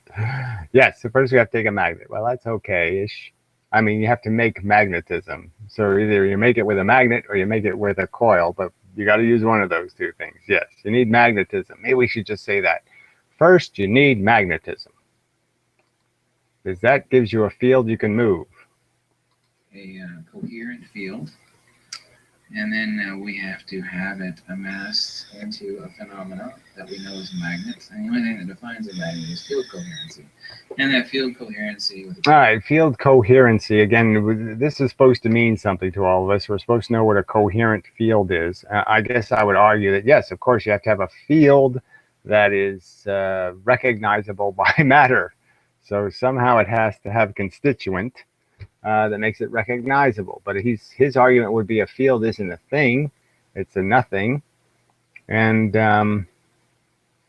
Yes, so first we have to take a magnet. Well, that's okay-ish. I mean, you have to make magnetism. So either you make it with a magnet or you make it with a coil, but you got to use one of those two things. Yes, you need magnetism. Maybe we should just say that. First, you need magnetism, because that gives you a field you can move. A coherent field. And then we have to have it amassed into a phenomena that we know is magnets. And the only thing that defines a magnet is field coherency. And that field coherency... All right, field coherency. Again, this is supposed to mean something to all of us. We're supposed to know what a coherent field is. I guess I would argue that, yes, of course, you have to have a field that is recognizable by matter. So somehow it has to have a constituent that makes it recognizable. But his argument would be a field isn't a thing, it's a nothing, and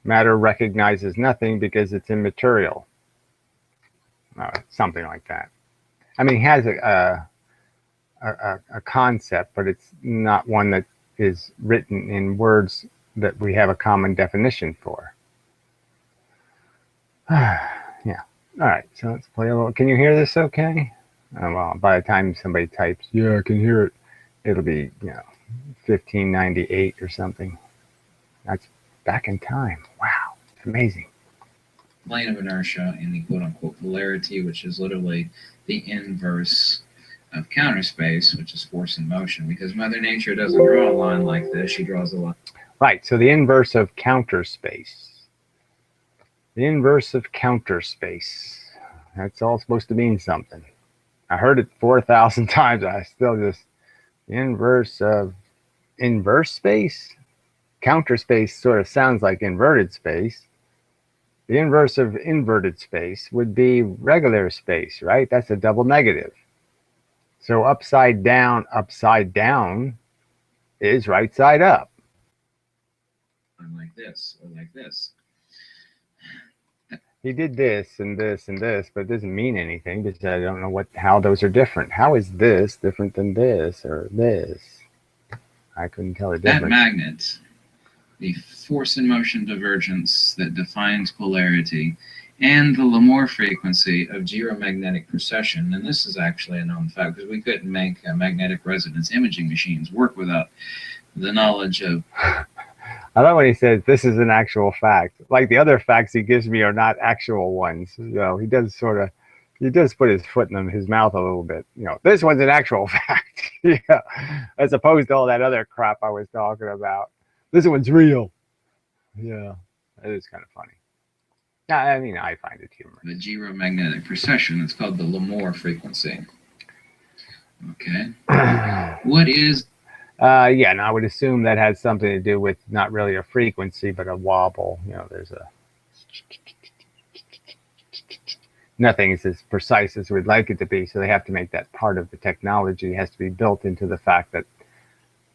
matter recognizes nothing because it's immaterial. Something like that. I mean, he has a concept, but it's not one that is written in words that we have a common definition for. Yeah. All right, so let's play a little. Can you hear this okay? Well, by the time somebody types, yeah, I can hear it, it'll be, 1598 or something. That's back in time. Wow, it's amazing. Plane of inertia in the quote-unquote polarity, which is literally the inverse of counter space, which is force and motion, because Mother Nature doesn't draw a line like this, she draws a line. Right, so the inverse of counter space. The inverse of counter space. That's all supposed to mean something. I heard it 4,000 times. I still just, the inverse of inverse space? Counter space sort of sounds like inverted space. The inverse of inverted space would be regular space, right? That's a double negative. So upside down is right side up. Like this, or like this. He did this and this and this, but it doesn't mean anything because I don't know how those are different. How is this different than this or this? I couldn't tell the difference. That magnet, the force and motion divergence that defines polarity, and the Lamore frequency of geomagnetic precession. And this is actually a known fact because we couldn't make magnetic resonance imaging machines work without the knowledge of. I love when he says this is an actual fact. Like the other facts he gives me are not actual ones. You know, he does put his foot in his mouth a little bit. You know, this one's an actual fact. Yeah, as opposed to all that other crap I was talking about. This one's real. Yeah, it is kind of funny. Yeah, I mean, I find it humorous. The geomagnetic precession. It's called the Lamore frequency. Okay. What is? Yeah, and I would assume that has something to do with not really a frequency, but a wobble. You know, there's a nothing is as precise as we'd like it to be, so they have to make that part of the technology. It has to be built into the fact that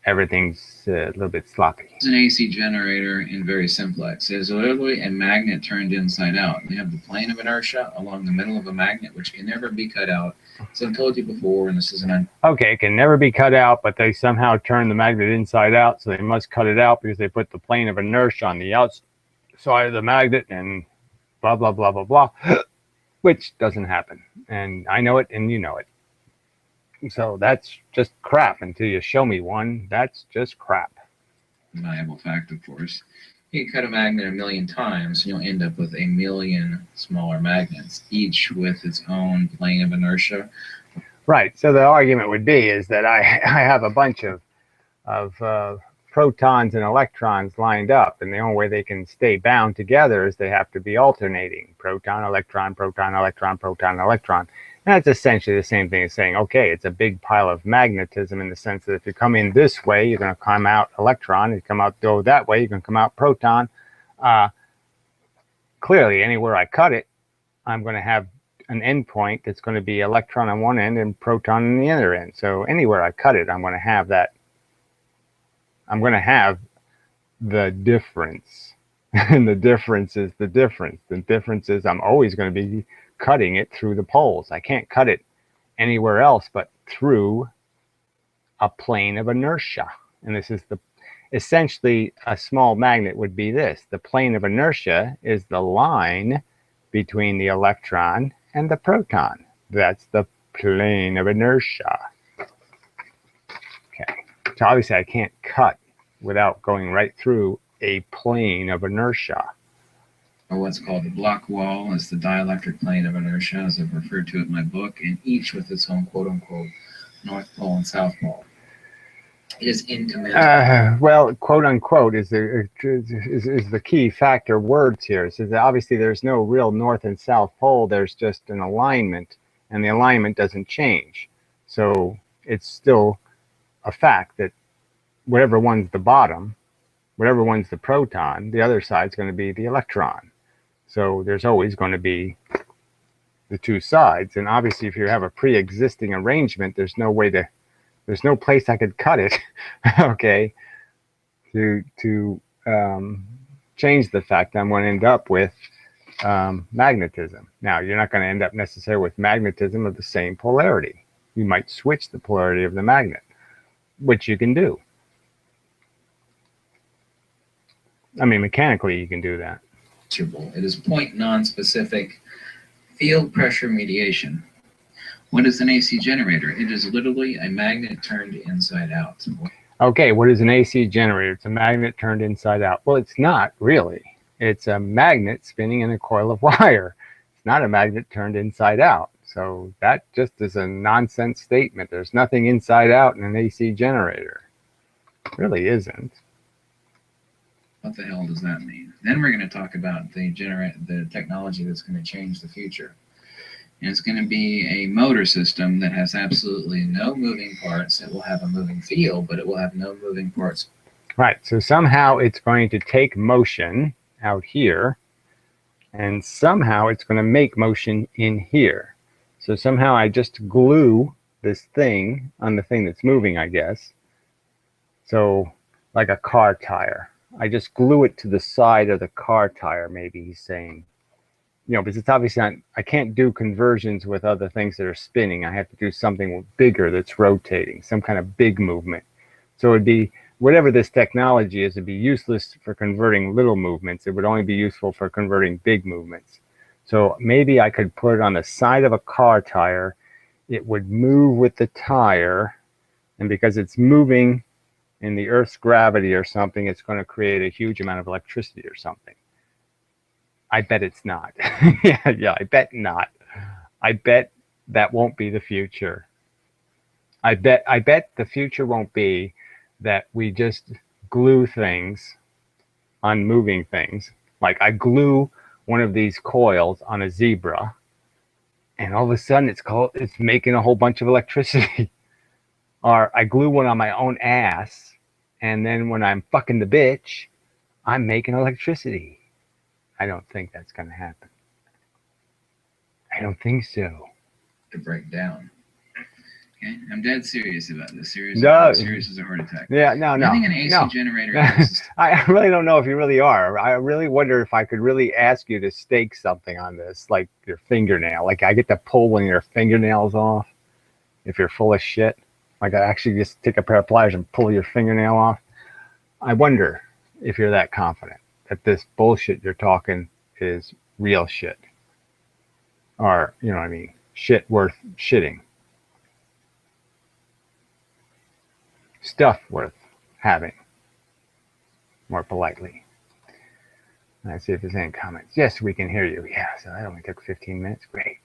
everything's a little bit sloppy. It's an AC generator in very simplex. It is literally a magnet turned inside out. You have the plane of inertia along the middle of a magnet, which can never be cut out. So I've told you before, and this is an okay, it can never be cut out, but they somehow turn the magnet inside out, so they must cut it out because they put the plane of inertia on the outside of the magnet and blah, blah, blah, blah, blah, which doesn't happen. And I know it, and you know it. So that's just crap until you show me one. That's just crap. viable fact, of course. You cut a magnet 1,000,000 times, and you'll end up with 1,000,000 smaller magnets, each with its own plane of inertia. Right. So the argument would be is that I have a bunch of protons and electrons lined up, and the only way they can stay bound together is they have to be alternating. Proton, electron, proton, electron, proton, electron. And that's essentially the same thing as saying, okay, it's a big pile of magnetism in the sense that if you come in this way, you're going to come out electron. If you come out go that way, you're going to come out proton. Clearly, anywhere I cut it, I'm going to have an endpoint that's going to be electron on one end and proton on the other end. So anywhere I cut it, I'm going to have that. I'm going to have the difference. And the difference is the difference. The difference is I'm always going to be cutting it through the poles. I can't cut it anywhere else but through a plane of inertia. And this is the essentially a small magnet would be this. The plane of inertia is the line between the electron and the proton. That's the plane of inertia. Okay. So obviously I can't cut without going right through a plane of inertia. Or what's called the block wall is the dielectric plane of inertia, as I've referred to it in my book, and each with its own quote-unquote North Pole and South Pole. It is incommensurable. Well, quote-unquote is the key factor words here. So that obviously there's no real North and South Pole. There's just an alignment, and the alignment doesn't change. So it's still a fact that whatever one's the bottom, whatever one's the proton, the other side's going to be the electron. So there's always going to be the two sides. And obviously, if you have a pre-existing arrangement, there's no place I could cut it, okay, to change the fact I'm going to end up with magnetism. Now, you're not going to end up necessarily with magnetism of the same polarity. You might switch the polarity of the magnet, which you can do. I mean, mechanically, you can do that. It is point non-specific field pressure mediation. What is an AC generator? It is literally a magnet turned inside out. Okay, what is an AC generator? It's a magnet turned inside out. Well, it's not really. It's a magnet spinning in a coil of wire. It's not a magnet turned inside out. So that just is a nonsense statement. There's nothing inside out in an AC generator. It really isn't. What the hell does that mean? Then we're going to talk about the technology that's going to change the future. And it's going to be a motor system that has absolutely no moving parts. It will have a moving field, but it will have no moving parts. Right. So somehow it's going to take motion out here, and somehow it's going to make motion in here. So somehow I just glue this thing on the thing that's moving, I guess. So like a car tire. I just glue it to the side of the car tire, maybe he's saying. You know, because it's obviously not, I can't do conversions with other things that are spinning. I have to do something bigger that's rotating, some kind of big movement. So it'd be, whatever this technology is, it'd be useless for converting little movements. It would only be useful for converting big movements. So maybe I could put it on the side of a car tire. It would move with the tire, and because it's moving in the Earth's gravity or something, it's going to create a huge amount of electricity or something. I bet it's not. yeah, I bet not. I bet that won't be the future. I bet the future won't be that we just glue things on moving things. Like I glue one of these coils on a zebra, and all of a sudden it's making a whole bunch of electricity. Or I glue one on my own ass, and then when I'm fucking the bitch, I'm making electricity. I don't think that's going to happen. I don't think so. To break down. Okay, I'm dead serious about this. Serious as a heart attack. Yeah, no. Nothing an AC generator is. I really don't know if you really are. I really wonder if I could really ask you to stake something on this, like your fingernail. Like I get to pull one of your fingernails off if you're full of shit. Like I actually just take a pair of pliers and pull your fingernail off. I wonder if you're that confident that this bullshit you're talking is real shit. Or, you know what I mean, shit worth shitting. Stuff worth having, more politely. Let's see if there's any comments. Yes, we can hear you. Yeah, so that only took 15 minutes. Great.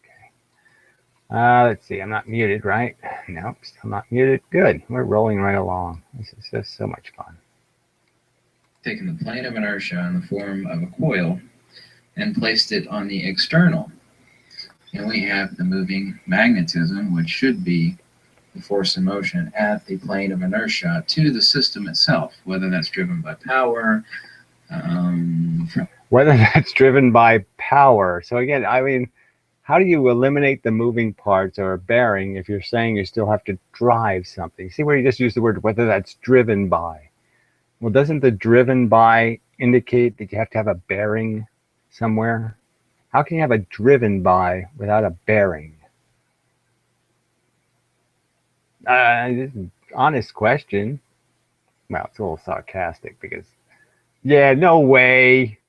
Okay. Let's see. I'm not muted, right? Nope, still not muted. Good. We're rolling right along. This is just so much fun. Taken the plane of inertia in the form of a coil and placed it on the external. And we have the moving magnetism, which should be the force of motion at the plane of inertia to the system itself, whether that's driven by power. Whether that's driven by power. So again, I mean, how do you eliminate the moving parts or a bearing if you're saying you still have to drive something? See where you just used the word whether that's driven by. Well, doesn't the driven by indicate that you have to have a bearing somewhere? How can you have a driven by without a bearing? This is an honest question. Well, it's a little sarcastic because, yeah, no way.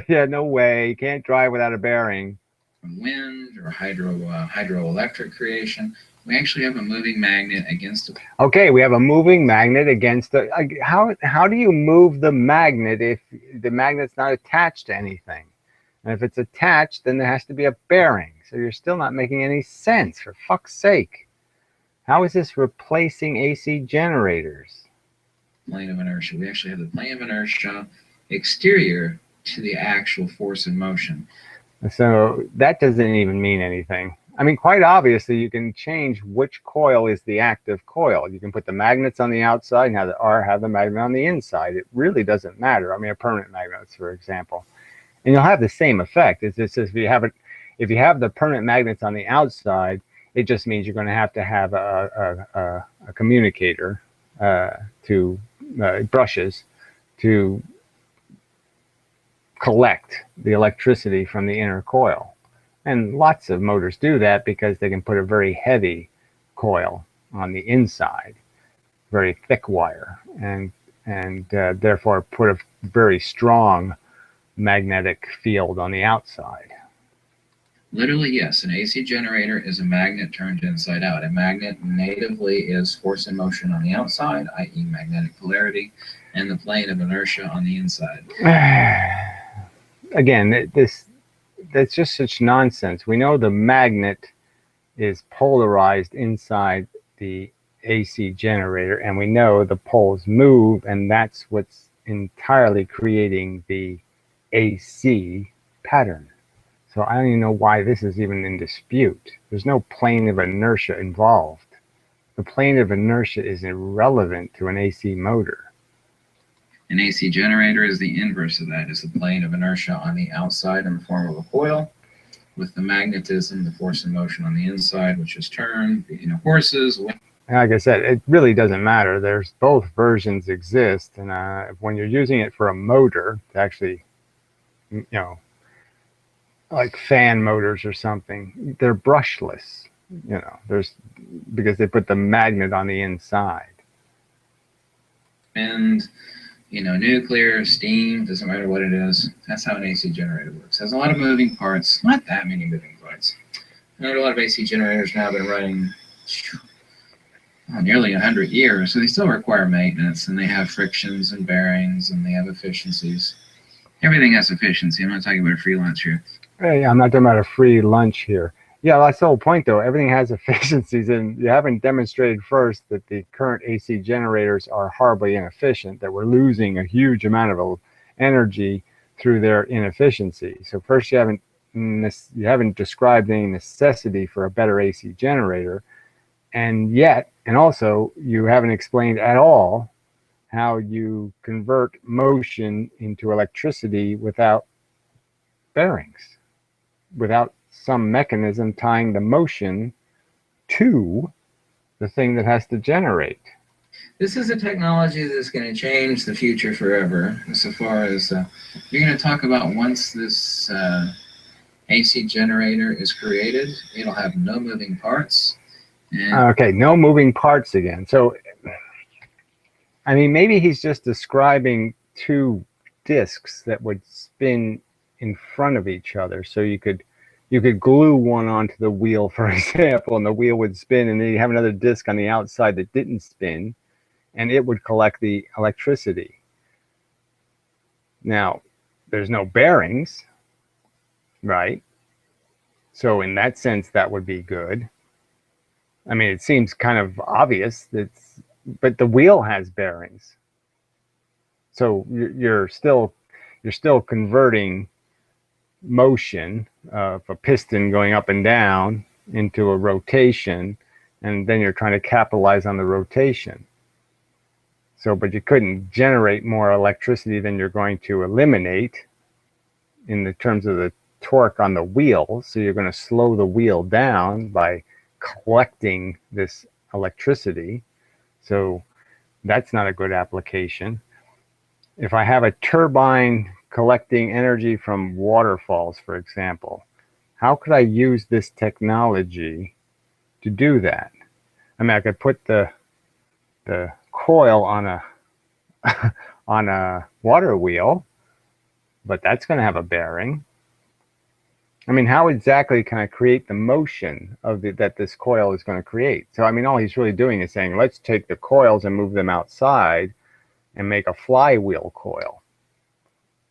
Yeah, no way. Can't drive without a bearing. From wind or hydroelectric creation, we actually have a moving magnet against a... Okay, we have a moving magnet against a... How do you move the magnet if the magnet's not attached to anything? And if it's attached, then there has to be a bearing. So you're still not making any sense, for fuck's sake. How is this replacing AC generators? Plane of inertia. We actually have the plane of inertia exterior to the actual force in motion. So that doesn't even mean anything. I mean, quite obviously, you can change which coil is the active coil. You can put the magnets on the outside and have the magnet on the inside. It really doesn't matter. I mean, a permanent magnet, for example. And you'll have the same effect. It's just if you have the permanent magnets on the outside, it just means you're going to have a communicator to brushes to collect the electricity from the inner coil. And lots of motors do that because they can put a very heavy coil on the inside, very thick wire, and therefore put a very strong magnetic field on the outside. Literally, yes. An AC generator is a magnet turned inside out. A magnet natively is force in motion on the outside, i.e. magnetic polarity, and the plane of inertia on the inside. Again, that's just such nonsense. We know the magnet is polarized inside the AC generator, and we know the poles move, and that's what's entirely creating the AC pattern. So I don't even know why this is even in dispute. There's no plane of inertia involved. The plane of inertia is irrelevant to an AC motor. An AC generator is the inverse of that. It's the plane of inertia on the outside in the form of a coil, with the magnetism, the force in motion on the inside, which is turned, horses. Like I said, it really doesn't matter. There's both versions exist, and when you're using it for a motor, to actually, like fan motors or something, they're brushless. Because they put the magnet on the inside. And nuclear, steam, doesn't matter what it is. That's how an AC generator works. It has a lot of moving parts, not that many moving parts. A lot of AC generators now have been running nearly 100 years, so they still require maintenance, and they have frictions and bearings, and they have efficiencies. Everything has efficiency. I'm not talking about a free lunch here. Hey, I'm not talking about a free lunch here. Yeah, that's the whole point, though. Everything has efficiencies, and you haven't demonstrated first that the current AC generators are horribly inefficient, that we're losing a huge amount of energy through their inefficiency. So first, you haven't described any necessity for a better AC generator, and also you haven't explained at all how you convert motion into electricity without bearings, without some mechanism tying the motion to the thing that has to generate. This is a technology that's going to change the future forever. So far as you're going to talk about, once this AC generator is created, it'll have no moving parts. Okay, no moving parts again. So, I mean, maybe he's just describing two disks that would spin in front of each other. So you could glue one onto the wheel, for example, and the wheel would spin, and then you have another disc on the outside that didn't spin, and it would collect the electricity. Now, there's no bearings, right? So in that sense, that would be good. I mean, it seems kind of obvious but the wheel has bearings. So you're still converting motion of a piston going up and down into a rotation, and then you're trying to capitalize on the rotation. So, but you couldn't generate more electricity than you're going to eliminate in the terms of the torque on the wheel. So you're going to slow the wheel down by collecting this electricity. So that's not a good application. If I have a turbine collecting energy from waterfalls, for example, how could I use this technology to do that? I mean, I could put the coil on a on a water wheel, but that's going to have a bearing. I mean, how exactly can I create the motion of that this coil is going to create? So, I mean, all he's really doing is saying, let's take the coils and move them outside and make a flywheel coil.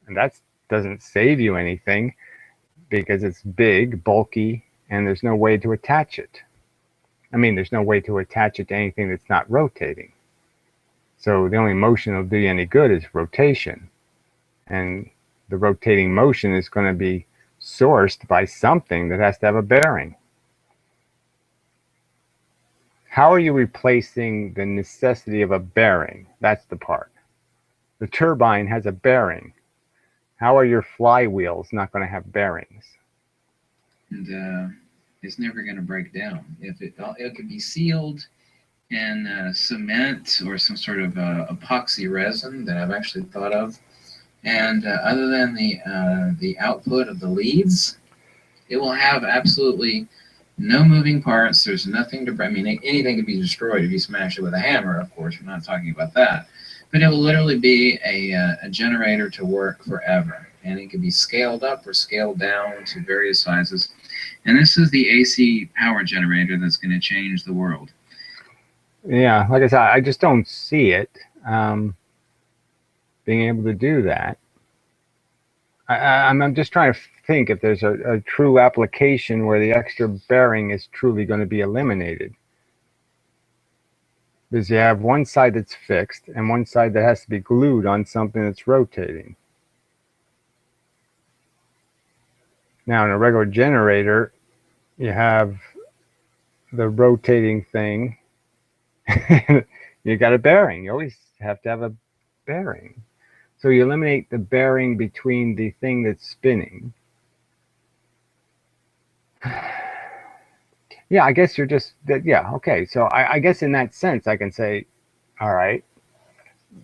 And that doesn't save you anything because it's big, bulky, and there's no way to attach it. I mean, there's no way to attach it to anything that's not rotating. So the only motion that'll do you any good is rotation. And the rotating motion is going to be sourced by something that has to have a bearing. How are you replacing the necessity of a bearing? That's the part. The turbine has a bearing. How are your flywheels not going to have bearings? And it's never going to break down. If it could be sealed in cement or some sort of epoxy resin that I've actually thought of. And other than the output of the leads, it will have absolutely no moving parts. There's nothing to, I mean, anything can be destroyed if you smash it with a hammer, of course. We're not talking about that. But it will literally be a generator to work forever. And it can be scaled up or scaled down to various sizes. And this is the AC power generator that's going to change the world. Yeah, like I said, I just don't see it being able to do that. I'm just trying to think if there's a true application where the extra bearing is truly going to be eliminated. Because you have one side that's fixed and one side that has to be glued on something that's rotating. Now, in a regular generator, you have the rotating thing. You got a bearing. You always have to have a bearing. So you eliminate the bearing between the thing that's spinning. Yeah, I guess you're just, yeah, okay. So I guess in that sense, I can say, all right,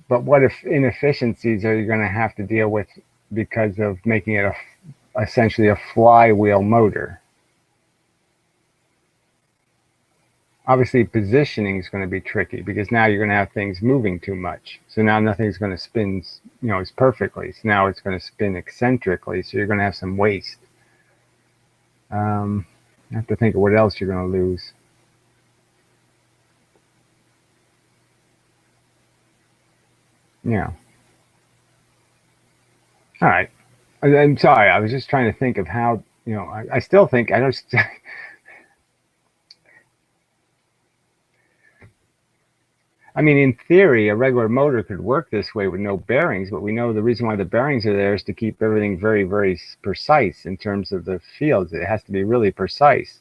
but what if inefficiencies are you going to have to deal with because of making it essentially a flywheel motor? obviously positioning is going to be tricky because now you're going to have things moving too much. So now nothing's going to spin, as perfectly. So now it's going to spin eccentrically. So you're going to have some waste. I have to think of what else you're going to lose. Yeah. All right. I'm sorry. I was just trying to think of how, I still think, I don't. I mean, in theory, a regular motor could work this way with no bearings, but we know the reason why the bearings are there is to keep everything very, very precise in terms of the fields. It has to be really precise.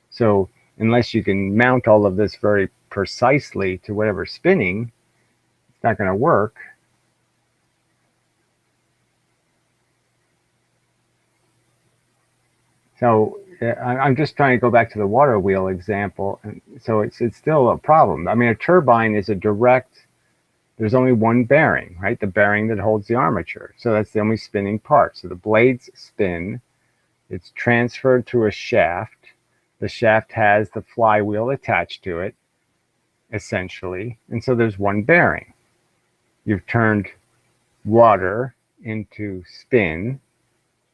So unless you can mount all of this very precisely to whatever's spinning, it's not going to work. So I'm just trying to go back to the water wheel example. And so it's still a problem. I mean, a turbine is a direct, there's only one bearing, right? The bearing that holds the armature. So that's the only spinning part. So the blades spin. It's transferred through a shaft. The shaft has the flywheel attached to it, essentially. And so there's one bearing. You've turned water into spin,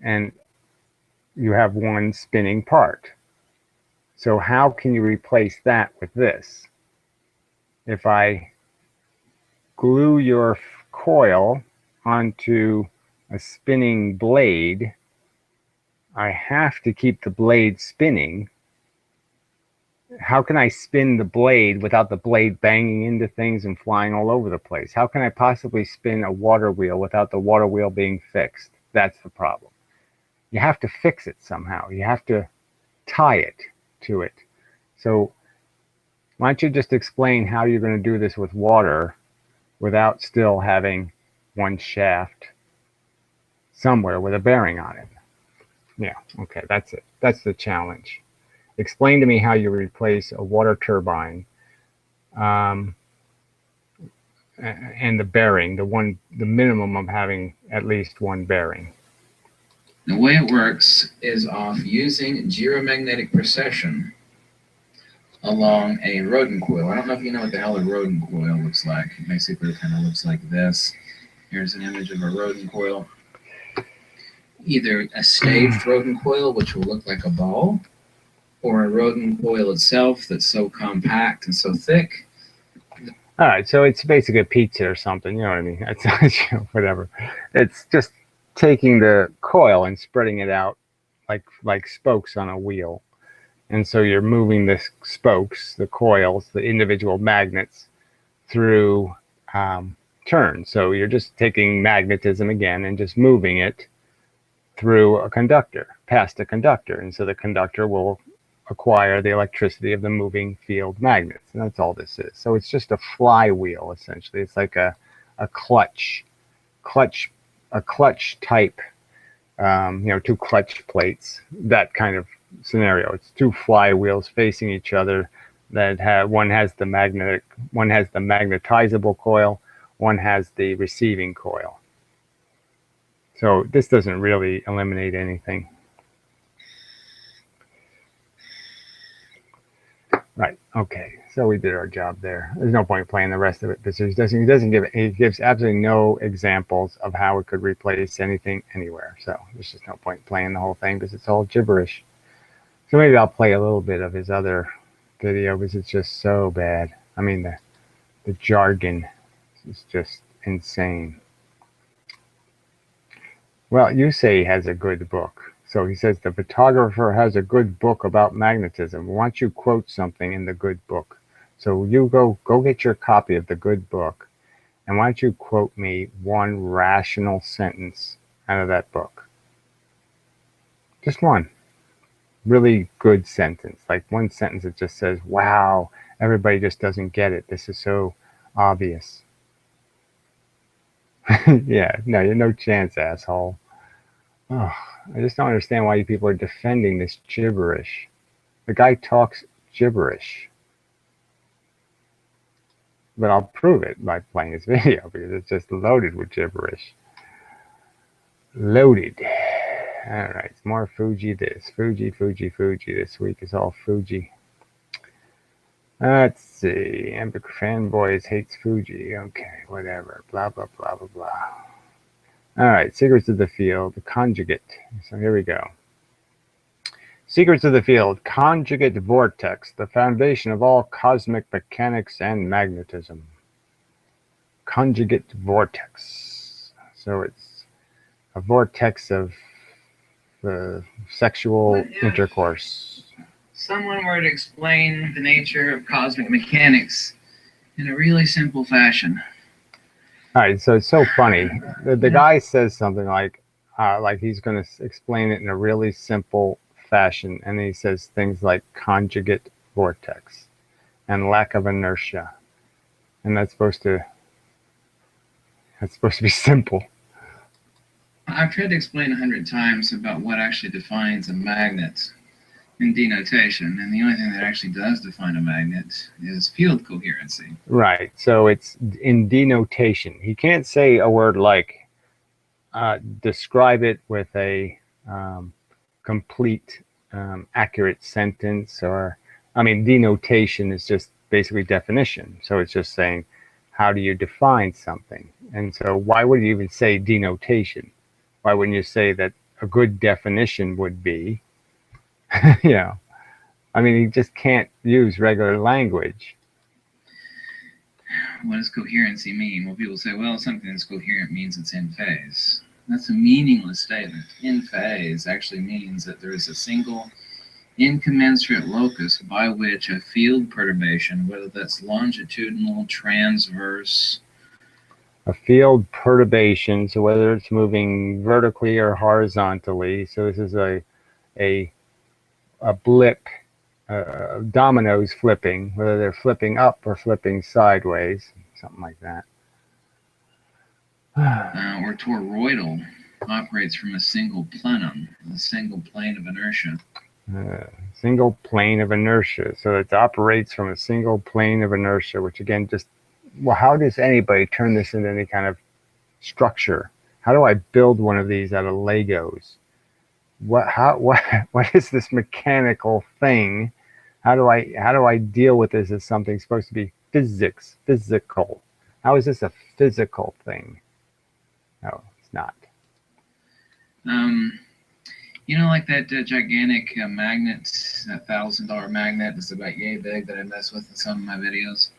and you have one spinning part. So how can you replace that with this? If I glue your coil onto a spinning blade, I have to keep the blade spinning. How can I spin the blade without the blade banging into things and flying all over the place? How can I possibly spin a water wheel without the water wheel being fixed? That's the problem. You have to fix it somehow. You have to tie it to it. So why don't you just explain how you're going to do this with water without still having one shaft somewhere with a bearing on it? Yeah, okay, that's it. That's the challenge. Explain to me how you replace a water turbine and the bearing, the minimum of having at least one bearing. The way it works is off using gyromagnetic precession along a rodent coil. I don't know if you know what the hell a rodent coil looks like. It basically kind of looks like this. Here's an image of a rodent coil. Either a staged rodent coil, which will look like a ball, or a rodent coil itself that's so compact and so thick. All right, so it's basically a pizza or something, you know what I mean? It's whatever. It's just taking the coil and spreading it out like spokes on a wheel. And so you're moving the spokes, the coils, the individual magnets through turns. So you're just taking magnetism again and just moving it through a conductor, past a conductor. And so the conductor will acquire the electricity of the moving field magnets. And that's all this is. So it's just a flywheel, essentially. It's like a clutch type, two clutch plates, that kind of scenario. It's two flywheels facing each other that have, one has the magnetizable coil, one has the receiving coil. So this doesn't really eliminate anything. Right. Okay. So we did our job there. There's no point playing the rest of it because he gives absolutely no examples of how it could replace anything anywhere. So there's just no point playing the whole thing because it's all gibberish. So maybe I'll play a little bit of his other video because it's just so bad. I mean, the jargon is just insane. Well, you say he has a good book. So he says the photographer has a good book about magnetism. Why don't you quote something in the good book? So you go get your copy of the good book, and why don't you quote me one rational sentence out of that book? Just one. Really good sentence. Like one sentence that just says, wow, everybody just doesn't get it. This is so obvious. Yeah, no, you're no chance, asshole. Oh, I just don't understand why you people are defending this gibberish. The guy talks gibberish. But I'll prove it by playing this video because it's just loaded with gibberish. Loaded. Alright, it's more Fuji this. Fuji this week is all Fuji. Let's see. Epic fanboys hates Fuji. Okay, whatever. Blah, blah, blah, blah, blah. All right, secrets of the field, conjugate. So here we go. Secrets of the field, conjugate vortex, the foundation of all cosmic mechanics and magnetism. Conjugate vortex. So it's a vortex of sexual intercourse. Someone were to explain the nature of cosmic mechanics in a really simple fashion. All right, so it's so funny. The guy says something like he's going to explain it in a really simple fashion, and he says things like conjugate vortex and lack of inertia, and that's supposed to be simple. I've tried to explain 100 times about what actually defines a magnet in denotation, and the only thing that actually does define a magnet is field coherency. Right. So it's in denotation. He can't say a word like describe it with a complete, accurate sentence, or denotation is just basically definition. So it's just saying, how do you define something? And so why would you even say denotation? Why wouldn't you say that a good definition would be, he just can't use regular language. What does coherency mean? Well, people say, well, something that's coherent means it's in phase. That's a meaningless statement. In phase actually means that there is a single incommensurate locus by which a field perturbation, whether that's longitudinal, transverse. A field perturbation, so whether it's moving vertically or horizontally, so this is a blip, dominoes flipping, whether they're flipping up or flipping sideways, something like that. Or toroidal operates from a single plenum, a single plane of inertia. Single plane of inertia. So it operates from a single plane of inertia, which again, how does anybody turn this into any kind of structure? How do I build one of these out of Legos? What is this mechanical thing? How do I deal with this as something supposed to be physical? How is this a physical thing? No, it's not. Like that gigantic magnet, that $1,000 magnet that's about yay big that I mess with in some of my videos.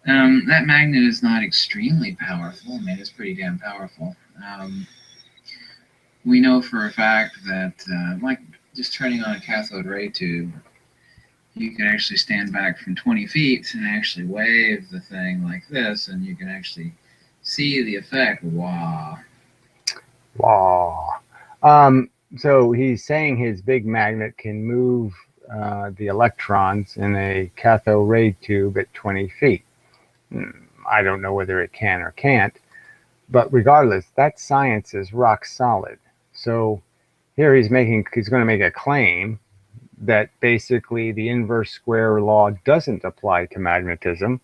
That magnet is not extremely powerful. It's pretty damn powerful. We know for a fact that, like just turning on a cathode ray tube, you can actually stand back from 20 feet and actually wave the thing like this, and you can actually see the effect. Wow. So he's saying his big magnet can move the electrons in a cathode ray tube at 20 feet. I don't know whether it can or can't, but regardless, that science is rock solid. So here he's going to make a claim that basically the inverse square law doesn't apply to magnetism,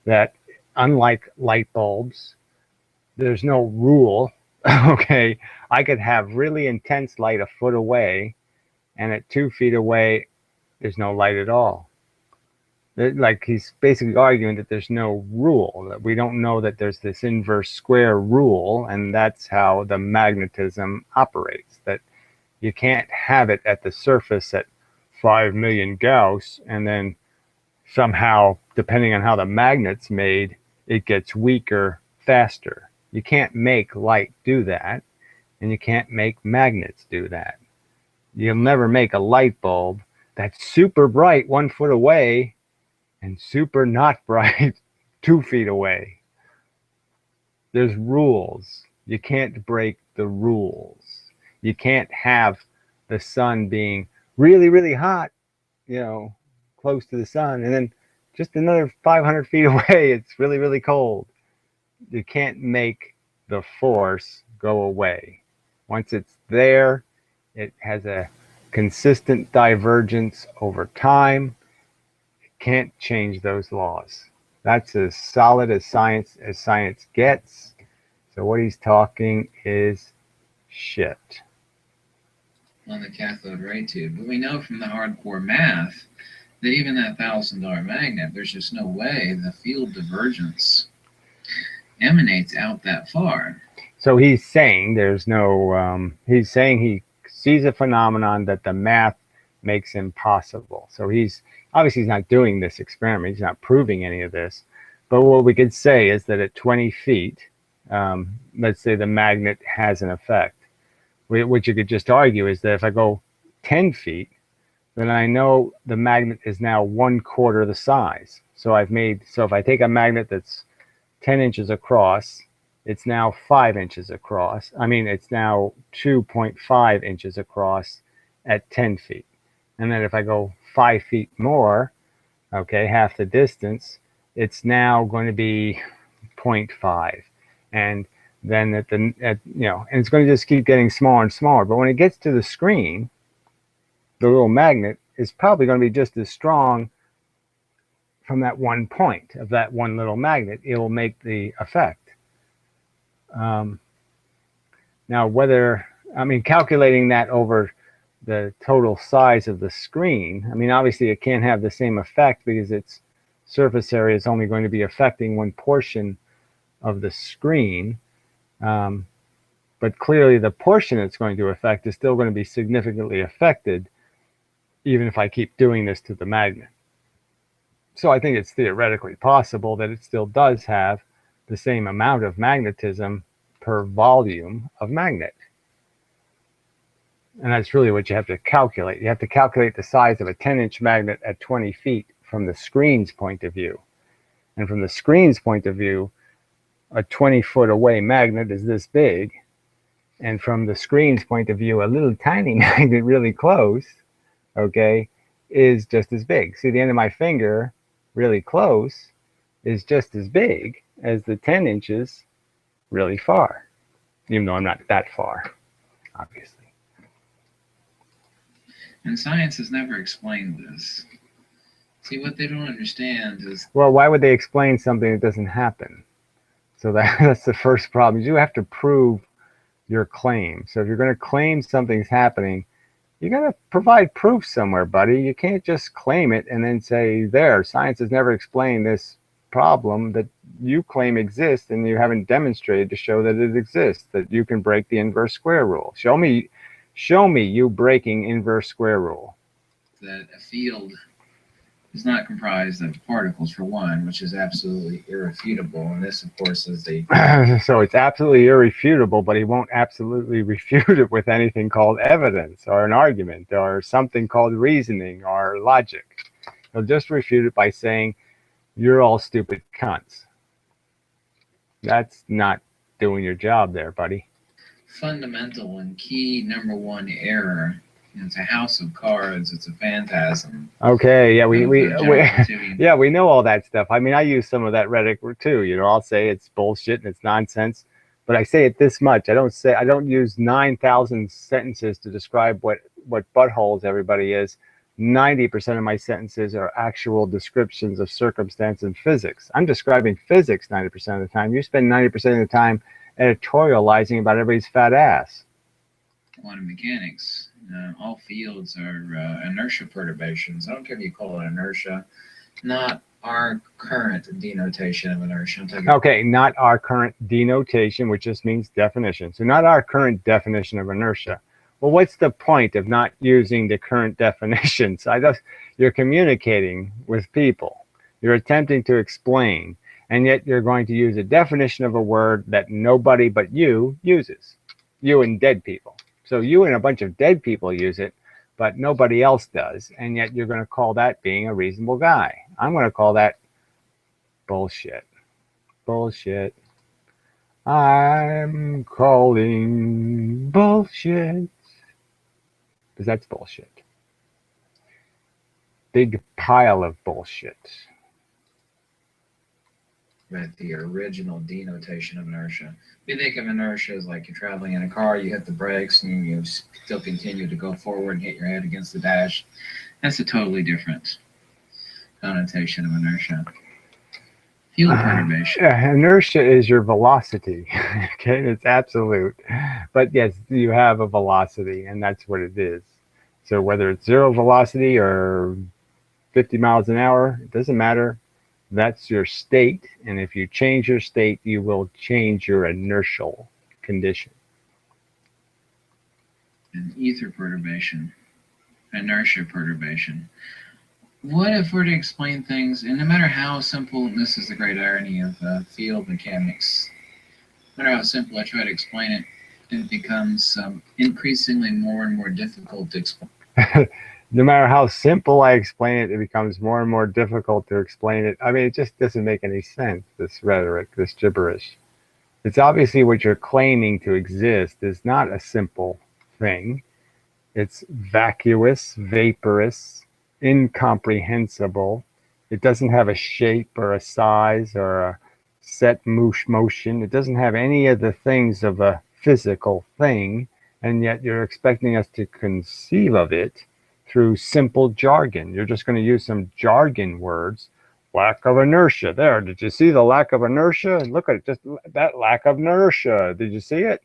that unlike light bulbs, there's no rule. Okay, I could have really intense light a foot away, and at 2 feet away, there's no light at all. Like, he's basically arguing that there's no rule, that we don't know that there's this inverse square rule, and that's how the magnetism operates, that you can't have it at the surface at 5 million Gauss, and then somehow, depending on how the magnet's made, it gets weaker faster. You can't make light do that, and you can't make magnets do that. You'll never make a light bulb that's super bright 1 foot away and super not bright 2 feet away. There's rules. You can't break the rules. You can't have the sun being really, really hot, close to the sun, and then just another 500 feet away, it's really, really cold. You can't make the force go away. Once it's there, it has a consistent divergence over time. It can't change those laws. That's as solid as science gets. So what he's talking is shit. On the cathode ray tube. But we know from the hardcore math that even that $1,000 magnet, there's just no way the field divergence emanates out that far. So he's saying there's no, he's saying he sees a phenomenon that the math makes impossible. So he's not doing this experiment. He's not proving any of this. But what we could say is that at 20 feet, let's say the magnet has an effect. What you could just argue is that if I go 10 feet, then I know the magnet is now 1/4 the size. So if I take a magnet that's 10 inches across, it's now 5 inches across. I mean, it's now 2.5 inches across at 10 feet. And then if I go 5 feet more, okay, half the distance, it's now going to be 0.5. And then and it's going to just keep getting smaller and smaller. But when it gets to the screen, the little magnet is probably going to be just as strong from that one point of that one little magnet. It will make the effect. Now, calculating that over the total size of the screen, obviously it can't have the same effect because its surface area is only going to be affecting one portion of the screen. But clearly the portion it's going to affect is still going to be significantly affected even if I keep doing this to the magnet. So I think it's theoretically possible that it still does have the same amount of magnetism per volume of magnet. And that's really what you have to calculate. You have to calculate the size of a 10-inch magnet at 20 feet from the screen's point of view. And from the screen's point of view, a 20-foot away magnet is this big. And from the screen's point of view, a little tiny magnet really close, okay, is just as big. See, the end of my finger really close is just as big as the 10 inches really far, even though I'm not that far, obviously. And science has never explained this. See, what they don't understand is... Well, why would they explain something that doesn't happen? So that's the first problem. You have to prove your claim. So if you're going to claim something's happening, you got to provide proof somewhere, buddy. You can't just claim it and then say, there, science has never explained this problem that you claim exists and you haven't demonstrated to show that it exists, that you can break the inverse square rule. Show me you breaking inverse square rule. That a field is not comprised of particles, for one, which is absolutely irrefutable. And this, of course, is the... So it's absolutely irrefutable, but he won't absolutely refute it with anything called evidence or an argument or something called reasoning or logic. He'll just refute it by saying, you're all stupid cunts. That's not doing your job there, buddy. Fundamental and key #1 error. It's a house of cards. It's a phantasm. Okay, yeah, we know all that stuff. I use some of that rhetoric too. I'll say it's bullshit and it's nonsense, but I say it this much. I don't use 9,000 sentences to describe what buttholes everybody is. 90% of my sentences are actual descriptions of circumstance and physics. I'm describing physics 90% of the time. You spend 90% of the time editorializing about everybody's fat ass. Quantum mechanics. All fields are inertia perturbations. I don't care if you call it inertia. Not our current denotation of inertia. I'm talking okay, not our current denotation, which just means definition. So not our current definition of inertia. Well, what's the point of not using the current definitions? You're communicating with people. You're attempting to explain, and yet you're going to use a definition of a word that nobody but you uses. You and dead people. So you and a bunch of dead people use it, but nobody else does, and yet you're going to call that being a reasonable guy. I'm going to call that bullshit. Bullshit. I'm calling bullshit. Because that's bullshit. Big pile of bullshit. But the original denotation of inertia. We think of inertia as like you're traveling in a car, you hit the brakes, and you still continue to go forward and hit your head against the dash. That's a totally different connotation of inertia. Field perturbation. Inertia is your velocity. Okay, it's absolute. But yes, you have a velocity, and that's what it is. So whether it's zero velocity or 50 miles an hour. It doesn't matter. That's your state. And if you change your state, you will change your inertial condition. An ether perturbation, inertia perturbation. What if we're to explain things, and no matter how simple, and this is the great irony of field mechanics, no matter how simple I try to explain it, it becomes increasingly more and more difficult to explain. No matter how simple I explain it, it becomes more and more difficult to explain it. I mean, it just doesn't make any sense, this rhetoric, this gibberish. It's obviously what you're claiming to exist is not a simple thing. It's vacuous, vaporous, incomprehensible. It doesn't have a shape or a size or a set motion. It doesn't have any of the things of a physical thing, and yet you're expecting us to conceive of it through simple jargon. You're just going to use some jargon words. Lack of inertia. There, did you see the lack of inertia? Look at it, just that lack of inertia. Did you see it?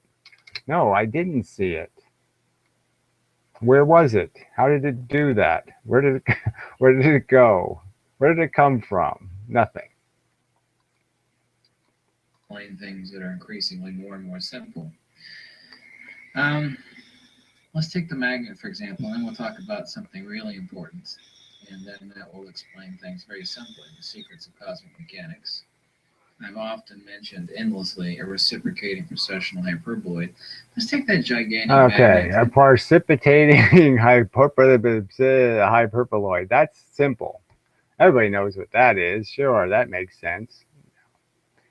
No, I didn't see it. Where was it? How did it do that? Where did it go? Where did it come from? Nothing. Explain things that are increasingly more and more simple. Let's take the magnet, for example, and then we'll talk about something really important. And then that will explain things very simply, the secrets of cosmic mechanics. I've often mentioned endlessly a reciprocating precessional hyperboloid. Let's take that gigantic magnet. A precipitating hyperboloid. That's simple. Everybody knows what that is. Sure, that makes sense.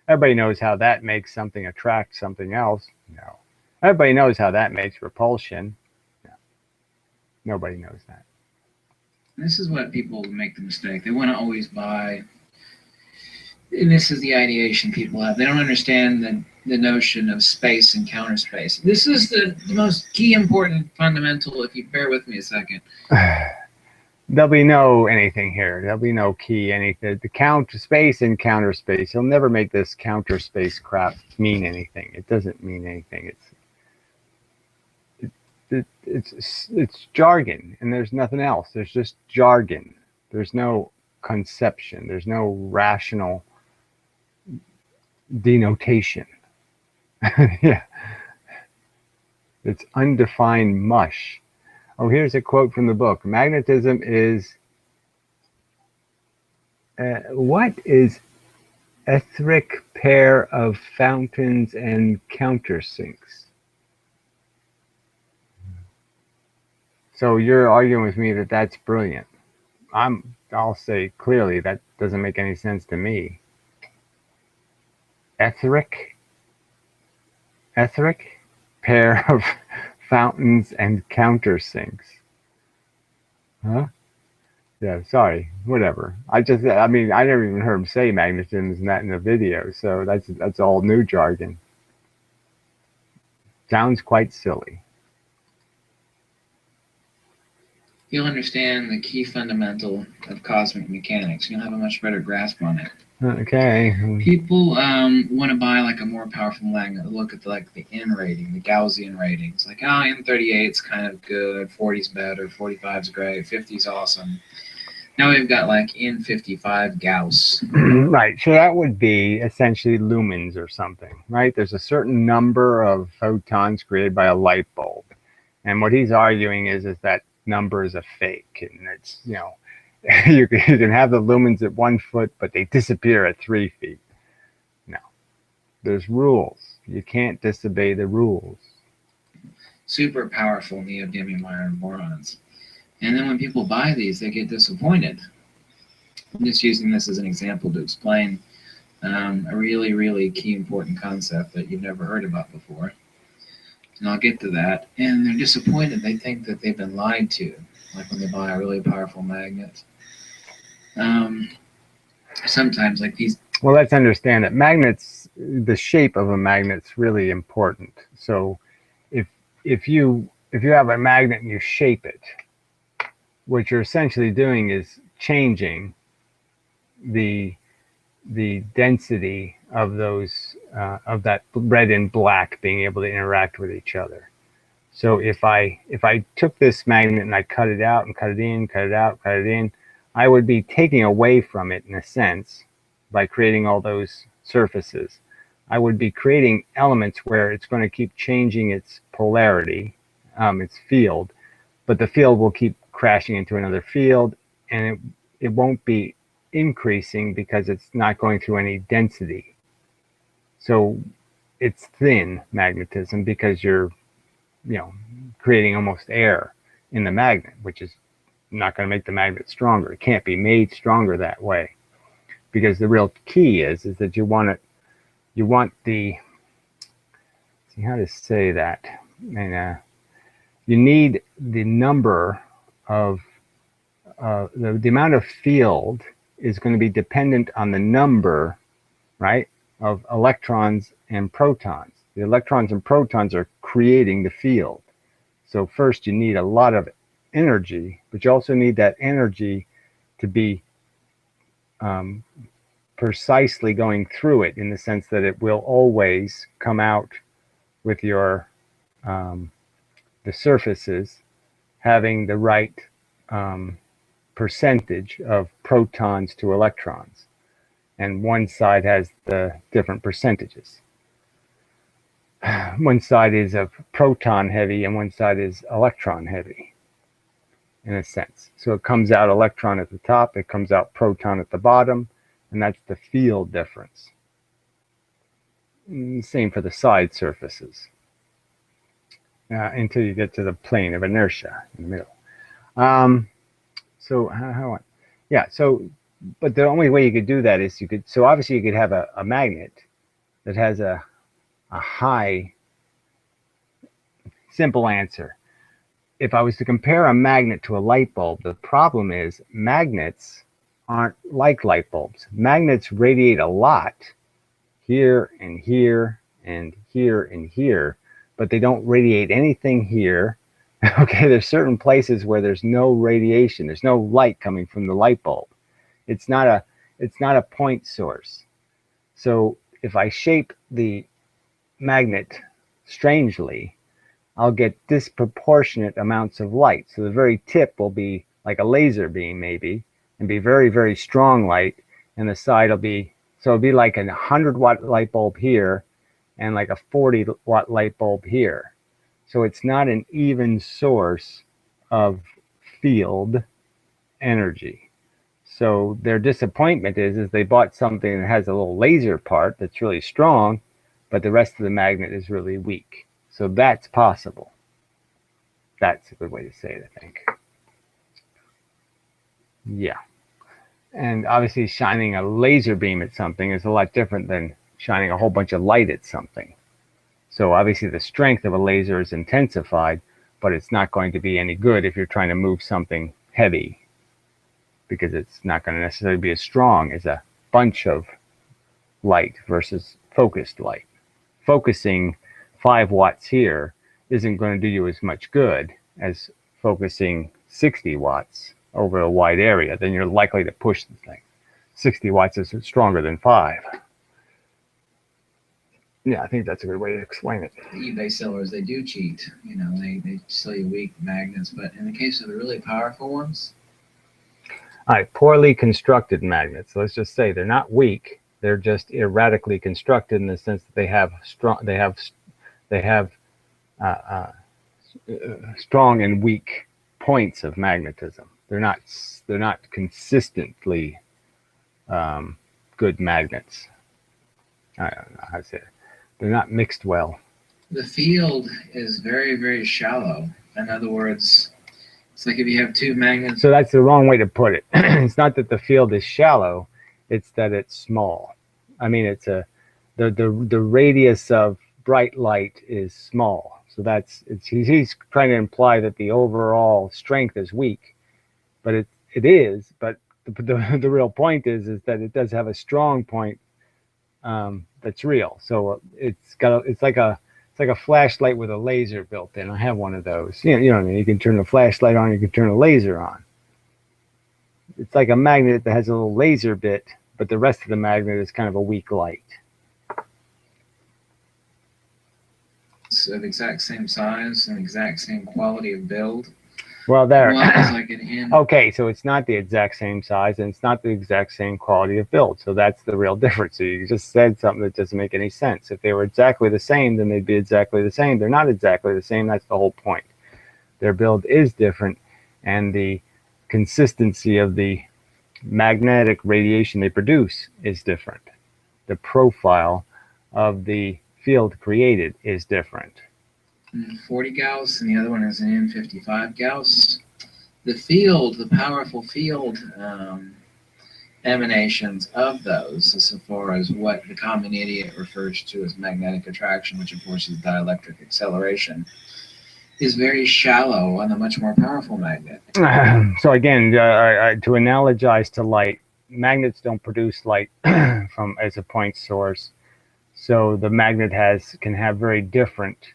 Everybody knows how that makes something attract something else. No. Everybody knows how that makes repulsion. No. Nobody knows that. This is what people make the mistake. They want to always buy, and this is the ideation people have. They don't understand the notion of space and counter space. This is the most key, important, fundamental, if you bear with me a second. There'll be no anything here. There'll be no key anything. The counter space and counter space. You'll never make this counter space crap mean anything. It doesn't mean anything. It's jargon, and there's nothing else. There's just jargon. There's no conception. There's no rational denotation. Yeah. It's undefined mush. Oh, here's a quote from the book. Magnetism is what is etheric pair of fountains and countersinks. So you're arguing with me that that's brilliant. I'll say clearly that doesn't make any sense to me. Etheric pair of fountains and countersinks. Huh? Yeah, sorry. Whatever. I mean, I never even heard him say magnetism is not in the video, so that's all new jargon. Sounds quite silly. You'll understand the key fundamental of cosmic mechanics. You'll have a much better grasp on it. Okay. People want to buy like a more powerful magnet. Look at the N rating, the Gaussian ratings. Like, N38 is kind of good, 40's better, 45's great, 50's awesome. Now we've got like N55 Gauss. Right. So that would be essentially lumens or something, right? There's a certain number of photons created by a light bulb, and what he's arguing is that number is a fake, and it's, you know, you can have the lumens at 1 foot, but they disappear at 3 feet. No, there's rules. You can't disobey the rules. Super powerful neodymium iron borons. And then when people buy these, they get disappointed. I'm just using this as an example to explain a really, really key important concept that you've never heard about before. And I'll get to that. And they're disappointed. They think that they've been lied to, like when they buy a really powerful magnet. Sometimes like these. Well, let's understand that magnets, the shape of a magnet's really important. So if you have a magnet and you shape it, what you're essentially doing is changing the density of those of that red and black being able to interact with each other. So if I took this magnet and I cut it out and cut it in, cut it out, cut it in, I would be taking away from it in a sense by creating all those surfaces. I would be creating elements where it's going to keep changing its polarity, its field, but the field will keep crashing into another field, and it won't be increasing because it's not going through any density. So it's thin magnetism because you're, creating almost air in the magnet, which is not going to make the magnet stronger. It can't be made stronger that way, because the real key is that you want the, see how to say that, and you need the number of the amount of field is going to be dependent on the number, right, of electrons and protons. The electrons and protons are creating the field. So first you need a lot of energy, but you also need that energy to be precisely going through it, in the sense that it will always come out with your the surfaces having the right percentage of protons to electrons, and one side has the different percentages. One side is a proton heavy and one side is electron heavy, in a sense. So it comes out electron at the top, it comes out proton at the bottom, and that's the field difference. Same for the side surfaces, until you get to the plane of inertia in the middle. So but the only way you could do that is so obviously you could have a magnet that has a high, simple answer. If I was to compare a magnet to a light bulb, the problem is magnets aren't like light bulbs. Magnets radiate a lot here and here and here and here, but they don't radiate anything here. Okay, there's certain places where there's no radiation, there's no light coming from the light bulb. It's not a point source. So if I shape the magnet strangely, I'll get disproportionate amounts of light. So the very tip will be like a laser beam maybe, and be very, very strong light, and the side will be, so it'll be like a 100-watt light bulb here and like a 40-watt light bulb here. So it's not an even source of field energy. So their disappointment is they bought something that has a little laser part that's really strong, but the rest of the magnet is really weak. So that's possible. That's a good way to say it, I think. Yeah. And obviously shining a laser beam at something is a lot different than shining a whole bunch of light at something. So obviously the strength of a laser is intensified, but it's not going to be any good if you're trying to move something heavy, because it's not going to necessarily be as strong as a bunch of light versus focused light. Focusing 5 watts here isn't going to do you as much good as focusing 60 watts over a wide area. Then you're likely to push the thing. 60 watts is stronger than 5. Yeah, I think that's a good way to explain it. The eBay sellers, they do cheat. They sell you weak magnets, but in the case of the really powerful ones. All right, poorly constructed magnets. Let's just say they're not weak. They're just erratically constructed in the sense that they have strong and weak points of magnetism. They're not consistently good magnets. I don't know how to say it. They're not mixed well. The field is very, very shallow. In other words, it's like if you have 2 magnets. So that's the wrong way to put it. It's not that the field is shallow, it's that it's small. I mean, it's the radius of bright light is small. So he's trying to imply that the overall strength is weak, but it is. But the real point is that it does have a strong point that's real. So it's like a flashlight with a laser built in. I have one of those. You know what I mean? You can turn the flashlight on, you can turn a laser on. It's like a magnet that has a little laser bit, but the rest of the magnet is kind of a weak light. It's of exact same size and exact same quality of build. Well, there. One is like an in. Okay, so it's not the exact same size and it's not the exact same quality of build. So that's the real difference. So you just said something that doesn't make any sense. If they were exactly the same, then they'd be exactly the same. They're not exactly the same. That's the whole point. Their build is different, and the consistency of the magnetic radiation they produce is different. The profile of the field created is different. 40 Gauss, and the other one is an M55 Gauss. The field, the powerful field emanations of those, so far as what the common idiot refers to as magnetic attraction, which of course is dielectric acceleration, is very shallow on a much more powerful magnet. So again, to analogize to light, magnets don't produce light from as a point source. So the magnet can have very different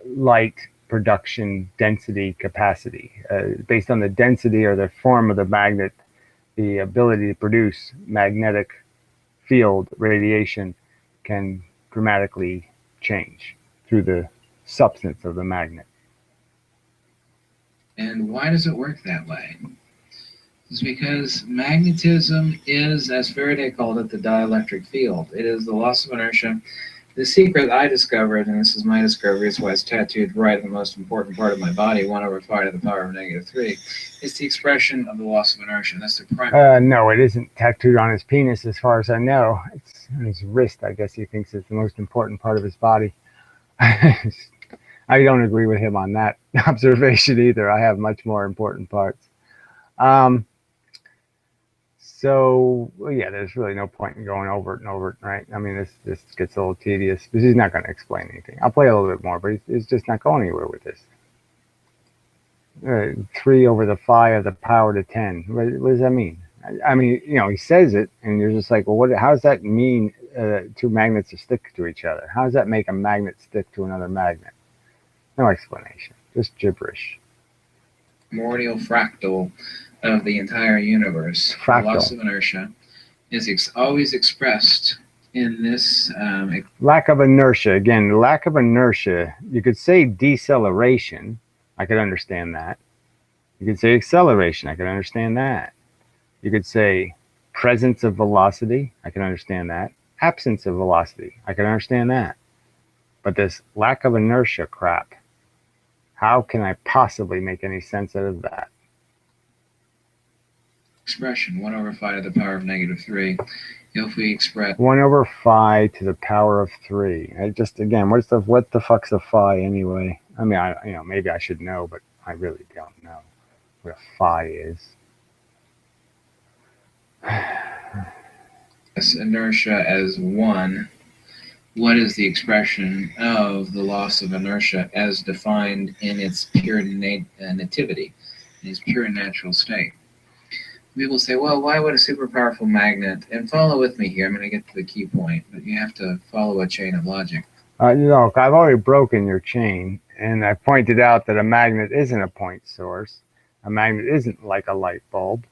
light production density capacity. Based on the density or the form of the magnet, the ability to produce magnetic field radiation can dramatically change through the substance of the magnet. And why does it work that way? It's because magnetism is, as Faraday called it, the dielectric field. It is the loss of inertia. The secret I discovered, and this is my discovery, is why it's tattooed right in the most important part of my body, 1/5⁻³ is the expression of the loss of inertia. That's the primary. No, it isn't tattooed on his penis as far as I know. It's on his wrist. I guess he thinks it's the most important part of his body. I don't agree with him on that observation either. I have much more important parts. So yeah, there's really no point in going over it and over it, right? I mean, this gets a little tedious because he's not going to explain anything. I'll play a little bit more, but he's just not going anywhere with this. 3/5⁻10. What does that mean? I mean, you know, he says it, and you're just like, well, how does that mean two magnets are stick to each other? How does that make a magnet stick to another magnet? No explanation, just gibberish. Primordial fractal of the entire universe. Fractal. The loss of inertia is always expressed in this lack of inertia. Again, lack of inertia. You could say deceleration. I could understand that. You could say acceleration. I could understand that. You could say presence of velocity. I can understand that. Absence of velocity. I can understand that. But this lack of inertia crap, how can I possibly make any sense out of that? expression, 1/5⁻³ if we express 1/5⁻³. I just, again, what the fuck's a phi anyway? I mean, maybe I should know, but I really don't know what a phi is. inertia as 1, what is the expression of the loss of inertia as defined in its pure nativity, in its pure natural state? People say, well, why would a super powerful magnet, and follow with me here, I'm going to get to the key point, but you have to follow a chain of logic. Look, I've already broken your chain, and I pointed out that a magnet isn't a point source. A magnet isn't like a light bulb,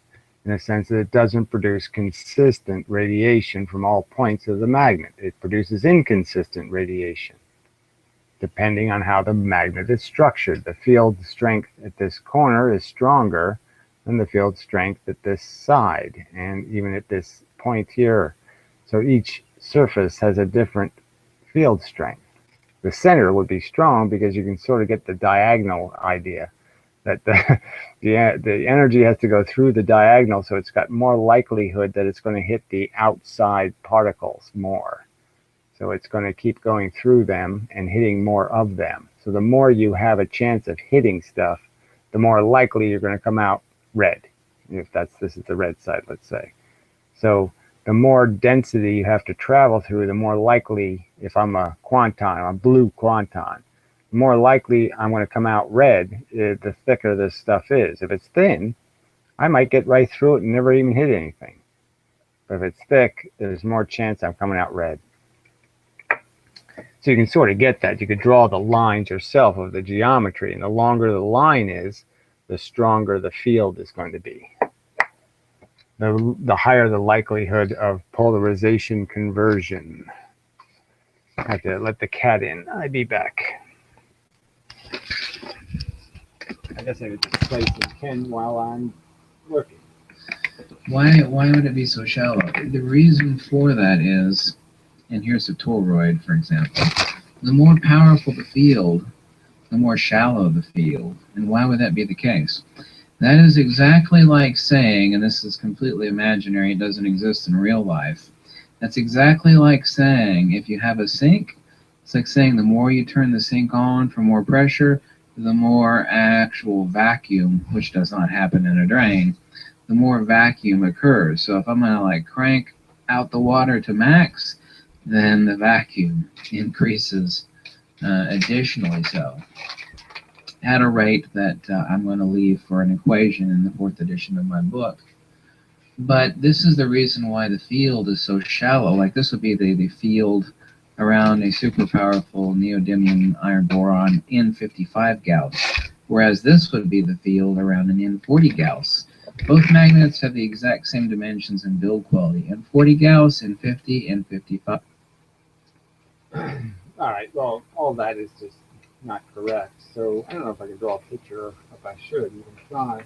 in the sense that it doesn't produce consistent radiation from all points of the magnet. It produces inconsistent radiation, depending on how the magnet is structured. The field strength at this corner is stronger than the field strength at this side, and even at this point here. So each surface has a different field strength. The center would be strong because you can sort of get the diagonal idea, that the energy has to go through the diagonal, so it's got more likelihood that it's going to hit the outside particles more. So it's going to keep going through them and hitting more of them. So the more you have a chance of hitting stuff, the more likely you're going to come out red, if this is the red side, let's say. So the more density you have to travel through, the more likely, if I'm a quanton, a blue quanton, the more likely I'm going to come out red, the thicker this stuff is. If it's thin, I might get right through it and never even hit anything. But if it's thick, there's more chance I'm coming out red. So you can sort of get that. You could draw the lines yourself of the geometry, and the longer the line is, the stronger the field is going to be. The higher the likelihood of polarization conversion. I have to let the cat in. I'll be back. guess I would just place the pen while I'm working. Why would it be so shallow? The reason for that is, and here's a toroid, for example. The more powerful the field, the more shallow the field. And why would that be the case? That is exactly like saying, and this is completely imaginary, it doesn't exist in real life. That's exactly like saying if you have a sink, it's like saying the more you turn the sink on for more pressure, the more actual vacuum, which does not happen in a drain, the more vacuum occurs. So if I'm going to like crank out the water to max, then the vacuum increases additionally so, at a rate that I'm going to leave for an equation in the 4th edition of my book. But this is the reason why the field is so shallow. Like this would be the field around a super powerful neodymium iron boron N55 Gauss, whereas this would be the field around an N40 Gauss. Both magnets have the exact same dimensions and build quality. N40 Gauss, N50, N55. All right, well, all that is just not correct. So I don't know if I can draw a picture, or if I should, you can try.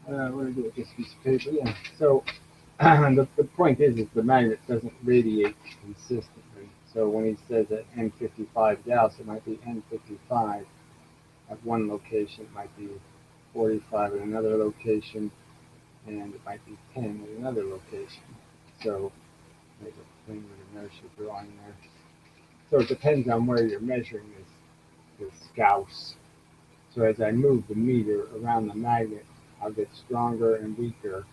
What do I do with this piece of paper? Yeah. So the point is the magnet doesn't radiate consistently. So when he says at N55 Gauss, it might be N55 at one location, it might be 45 at another location, and it might be 10 at another location. So there's a plane of inertia drawing there. So it depends on where you're measuring this Gauss. So as I move the meter around the magnet, I'll get stronger and weaker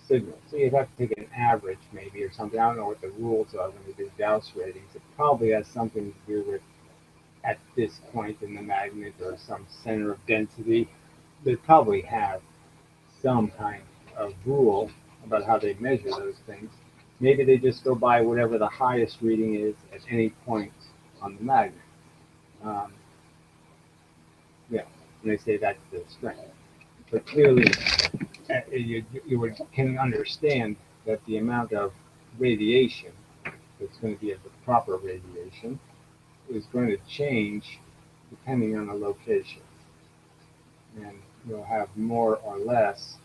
signals. So you'd have to take an average maybe or something. I don't know what the rules are when you do Gauss ratings. It probably has something to do with at this point in the magnet or some center of density. They probably have some kind of rule about how they measure those things. Maybe they just go by whatever the highest reading is at any point on the magnet. Yeah, and they say that's the strength. But clearly, you can understand that the amount of radiation that's going to be at the proper radiation is going to change depending on the location. And you'll have more or less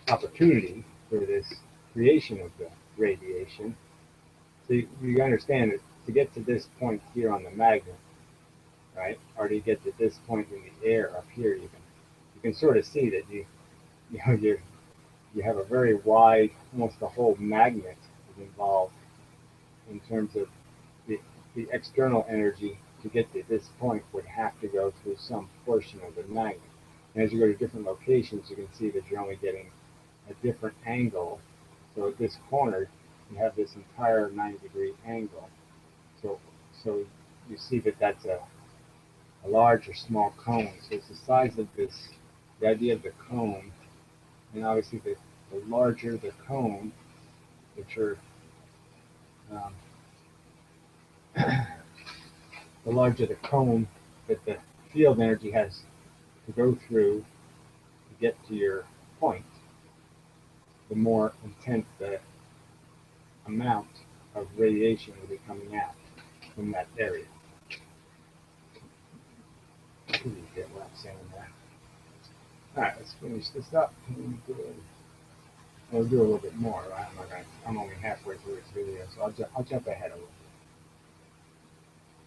opportunity for this creation of the radiation. So you understand that to get to this point here on the magnet, right, or to get to this point in the air up here, you can sort of see that you have a very wide, almost the whole magnet is involved in terms of the external energy to get to this point would have to go through some portion of the magnet. And as you go to different locations, you can see that you're only getting a different angle. So at this corner, you have this entire 90-degree angle. So you see that that's a large or small cone. So it's the size of this, the idea of the cone, and obviously the larger the cone, which are the larger the cone that the field energy has to go through to get to your point, the more intense the amount of radiation will be coming out from that area. You get what I'm saying there. All right, let's finish this up. We'll do a little bit more. Right? I'm only halfway through this video, so I'll jump ahead a little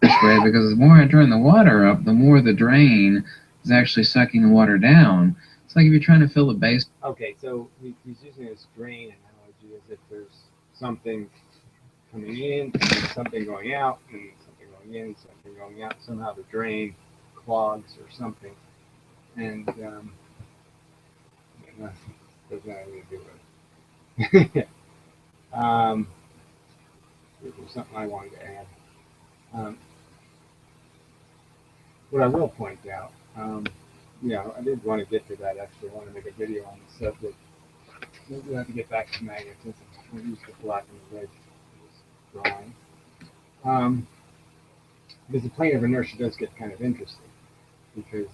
bit. This way, because the more I turn the water up, the more the drain is actually sucking the water down. It's like if you're trying to fill a base. Okay, so he's using this drain analogy as if there's something coming in, and something going out, and something going in, something going out. Somehow the drain clogs or something, and doesn't have anything to do with it. There's something I wanted to add. What I will point out, I did want to get to that actually. I want to make a video on the subject. We'll have to get back to magnets since we used the black and the red for this drawing. Because the plane of inertia does get kind of interesting because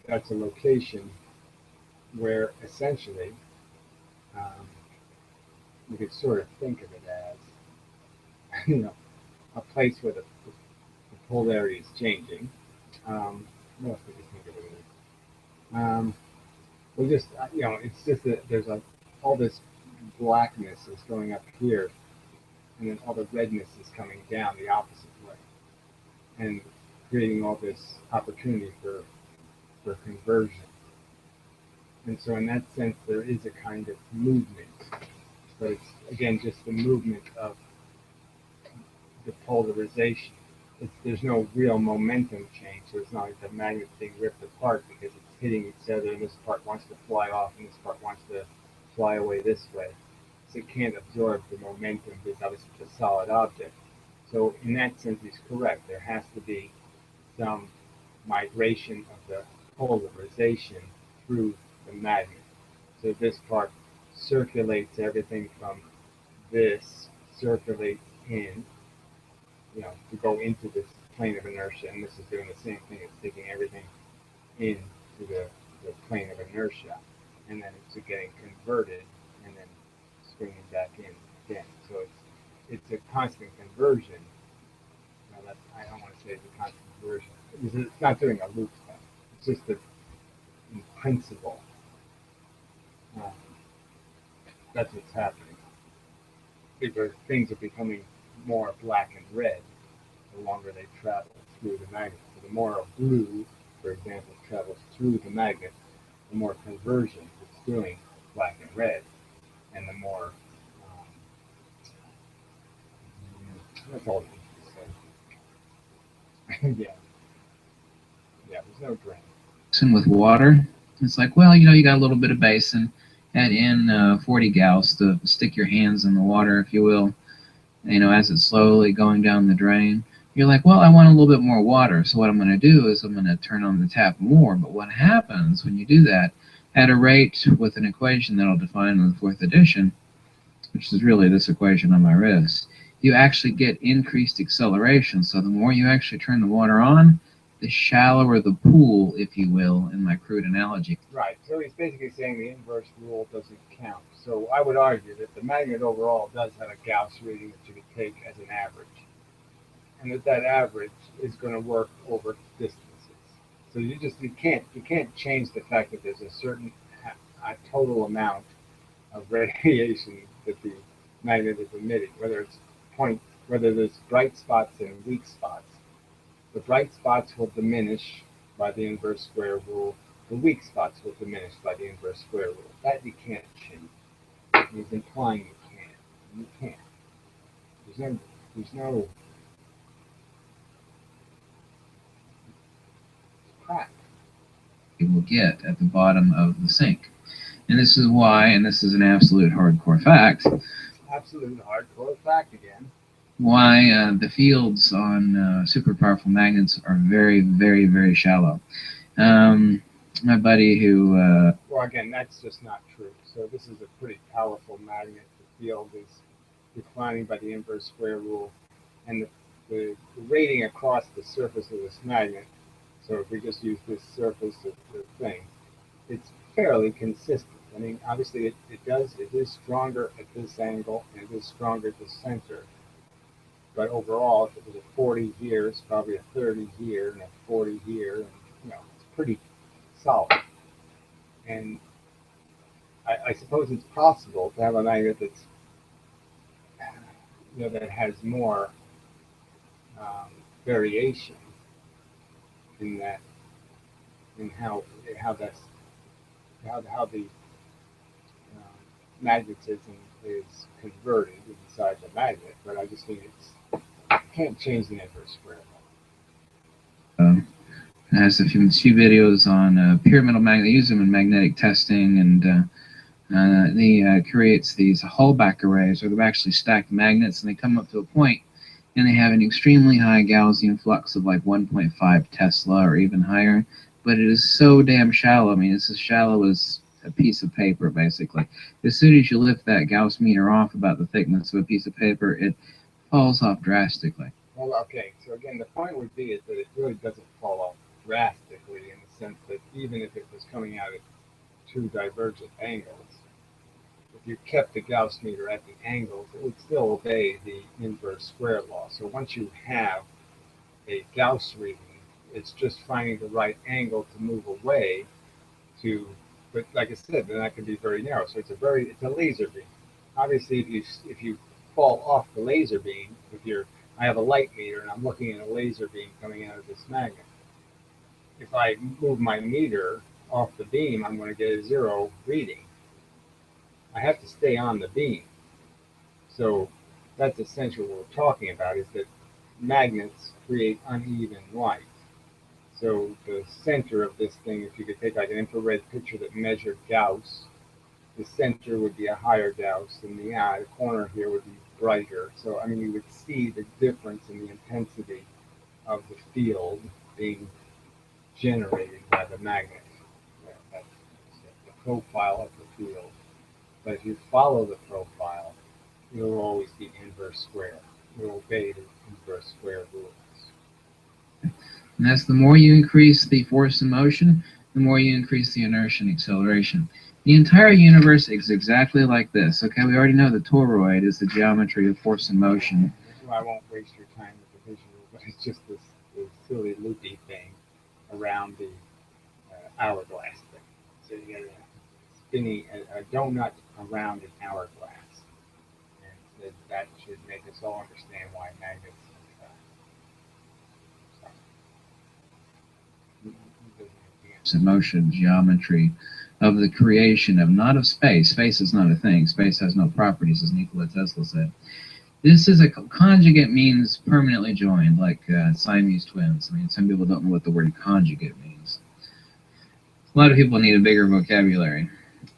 that's a location where essentially you could sort of think of it as, a place where the polarity is changing. What else did you think of it? Well, just it's just that there's all this blackness is going up here, and then all the redness is coming down the opposite way, and creating all this opportunity for conversion. And so, in that sense, there is a kind of movement, but it's again just the movement of the polarization. There's no real momentum change, so it's not like the magnet's being ripped apart because it's hitting each other, and this part wants to fly off, and this part wants to fly away this way. So it can't absorb the momentum because obviously it's a solid object. So in that sense, he's correct. There has to be some migration of the polarization through the magnet. So this part circulates everything from this, circulates in, to go into this plane of inertia, and this is doing the same thing. It's taking everything into the plane of inertia, and then it's getting converted, and then swinging back in again. So it's a constant conversion. I don't want to say it's a constant conversion. It's not doing a loop thing. It's just that in principle, that's what's happening. Because things are becoming more black and red the longer they travel through the magnet. So the more a blue, for example, travels through the magnet, the more conversion it's doing black and red, and the more that's all it is. Yeah, there's no drain. And with water, it's like, well, you got a little bit of basin, add in 40 gauss to stick your hands in the water, if you will, as it's slowly going down the drain. You're like, well, I want a little bit more water, so what I'm going to do is I'm going to turn on the tap more. But what happens when you do that at a rate with an equation that I'll define in the 4th edition, which is really this equation on my wrist, you actually get increased acceleration. So the more you actually turn the water on, the shallower the pool, if you will, in my crude analogy. Right. So he's basically saying the inverse rule doesn't count. So I would argue that the magnet overall does have a Gauss reading that you could take as an average, and that average is going to work over distances. So you can't change the fact that there's a certain total amount of radiation that the magnet is emitting, whether there's bright spots and weak spots. The bright spots will diminish by the inverse square rule. The weak spots will diminish by the inverse square rule. That you can't change. He's implying you can. You can't. There's no crack. You will get at the bottom of the sink. And this is why, and this is an absolute hardcore fact. Absolute hardcore fact again. Why the fields on super powerful magnets are very, very, very shallow. My buddy who... well, again, that's just not true. So this is a pretty powerful magnet. The field is declining by the inverse square rule. And the rating across the surface of this magnet, so if we just use this surface of the thing, it's fairly consistent. I mean, obviously it is stronger at this angle, and it is stronger at the center. But overall, if it was a 40 here, it's probably a 30 here, and a 40 here, and it's pretty solid. And I suppose it's possible to have a magnet that's that has more variation in how the magnetism is converted inside the magnet. But I just think you can't change the inverse square law. Has a few videos on pyramidal magnet. They use them in magnetic testing, and he creates these Hallback arrays where they've actually stacked magnets, and they come up to a point, and they have an extremely high Gaussian flux of like 1.5 Tesla or even higher. But it is so damn shallow. I mean, it's as shallow as a piece of paper, basically. As soon as you lift that Gauss meter off about the thickness of a piece of paper, it falls off drastically. Well, okay. So again, the point would be is that it really doesn't fall off drastically in the sense that even if it was coming out at two divergent angles, if you kept the Gauss meter at the angles, it would still obey the inverse square law. So once you have a Gauss reading. It's just finding the right angle to move away to, but like I said, then that can be very narrow. So it's a laser beam. Obviously, if you fall off the laser beam, I have a light meter and I'm looking at a laser beam coming out of this magnet. If I move my meter off the beam, I'm going to get a zero reading. I have to stay on the beam. So that's essentially what we're talking about, is that magnets create uneven light. So the center of this thing, if you could take like an infrared picture that measured Gauss, the center would be a higher Gauss, and the corner here would be brighter. So I mean, you would see the difference in the intensity of the field being generated by the magnet. That's the profile of the field. But if you follow the profile, it will always be inverse square. It will obey the inverse square rules. And that's the more you increase the force and motion, the more you increase the inertia and acceleration. The entire universe is exactly like this. Okay, we already know the toroid is the geometry of force and motion. Well, I won't waste your time with the visual, but it's just this silly loopy thing around the hourglass thing. So you get a spinning a donut around an hourglass, and that should make us all understand why magnets. Motion geometry of the creation of, not of space. Space is not a thing. Space has no properties, as Nikola Tesla said. This is a conjugate, means permanently joined, like Siamese twins. I mean, some people don't know what the word conjugate means. A lot of people need a bigger vocabulary.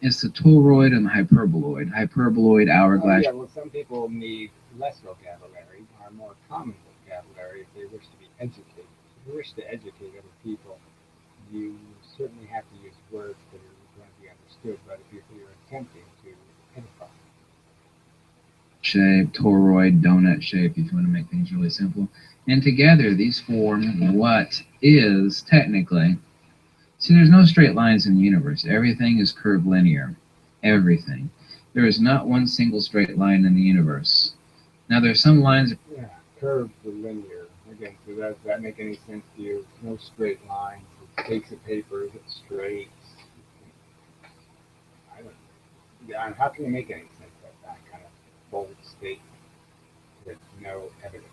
It's the toroid and the hyperboloid. Hyperboloid, hourglass. Yeah, well, some people need less vocabulary or more common vocabulary if they wish to be educated. If you wish to educate other people, you certainly have to use words that are going to be understood, but if you're attempting to edify. Shape, toroid, donut shape, if you want to make things really simple. And together, these form what is technically. See, there's no straight lines in the universe. Everything is curvilinear. Everything. There is not one single straight line in the universe. Now, there's some lines. Yeah, curvilinear. Again, so does that make any sense to you? No straight lines. Takes of paper that's straight. I don't. Yeah, how can you make any sense of that kind of bold statement with no evidence?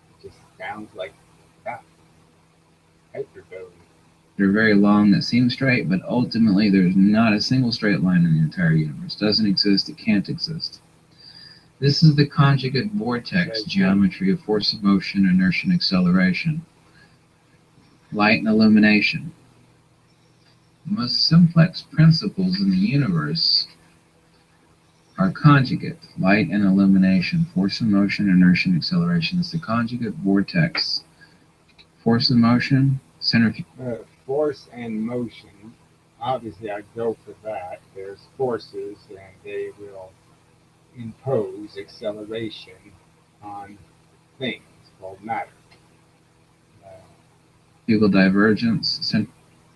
It just sounds like that. Hyperbole. They're very long that seem straight, but ultimately there's not a single straight line in the entire universe. Doesn't exist. It can't exist. This is the conjugate vortex geometry of force of motion, inertia, and acceleration. Light and illumination. The most simplex principles in the universe are conjugate, light and illumination, force and motion, inertia, and acceleration. It's the conjugate vortex. Force and motion, centrifugal. Force and motion, obviously I'd go for that. There's forces and they will impose acceleration on things called matter. Centrifugal divergence.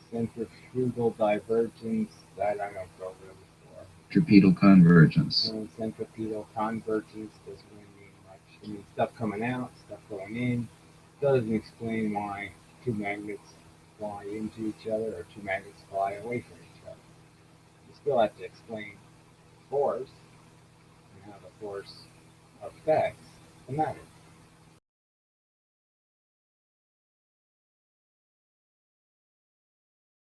Centrifugal divergence, that I don't go really for. Centripetal convergence. Centripetal convergence doesn't really mean much. It means stuff coming out, stuff going in. Doesn't explain why two magnets fly into each other or two magnets fly away from each other. You still have to explain force and how the force affects the matter.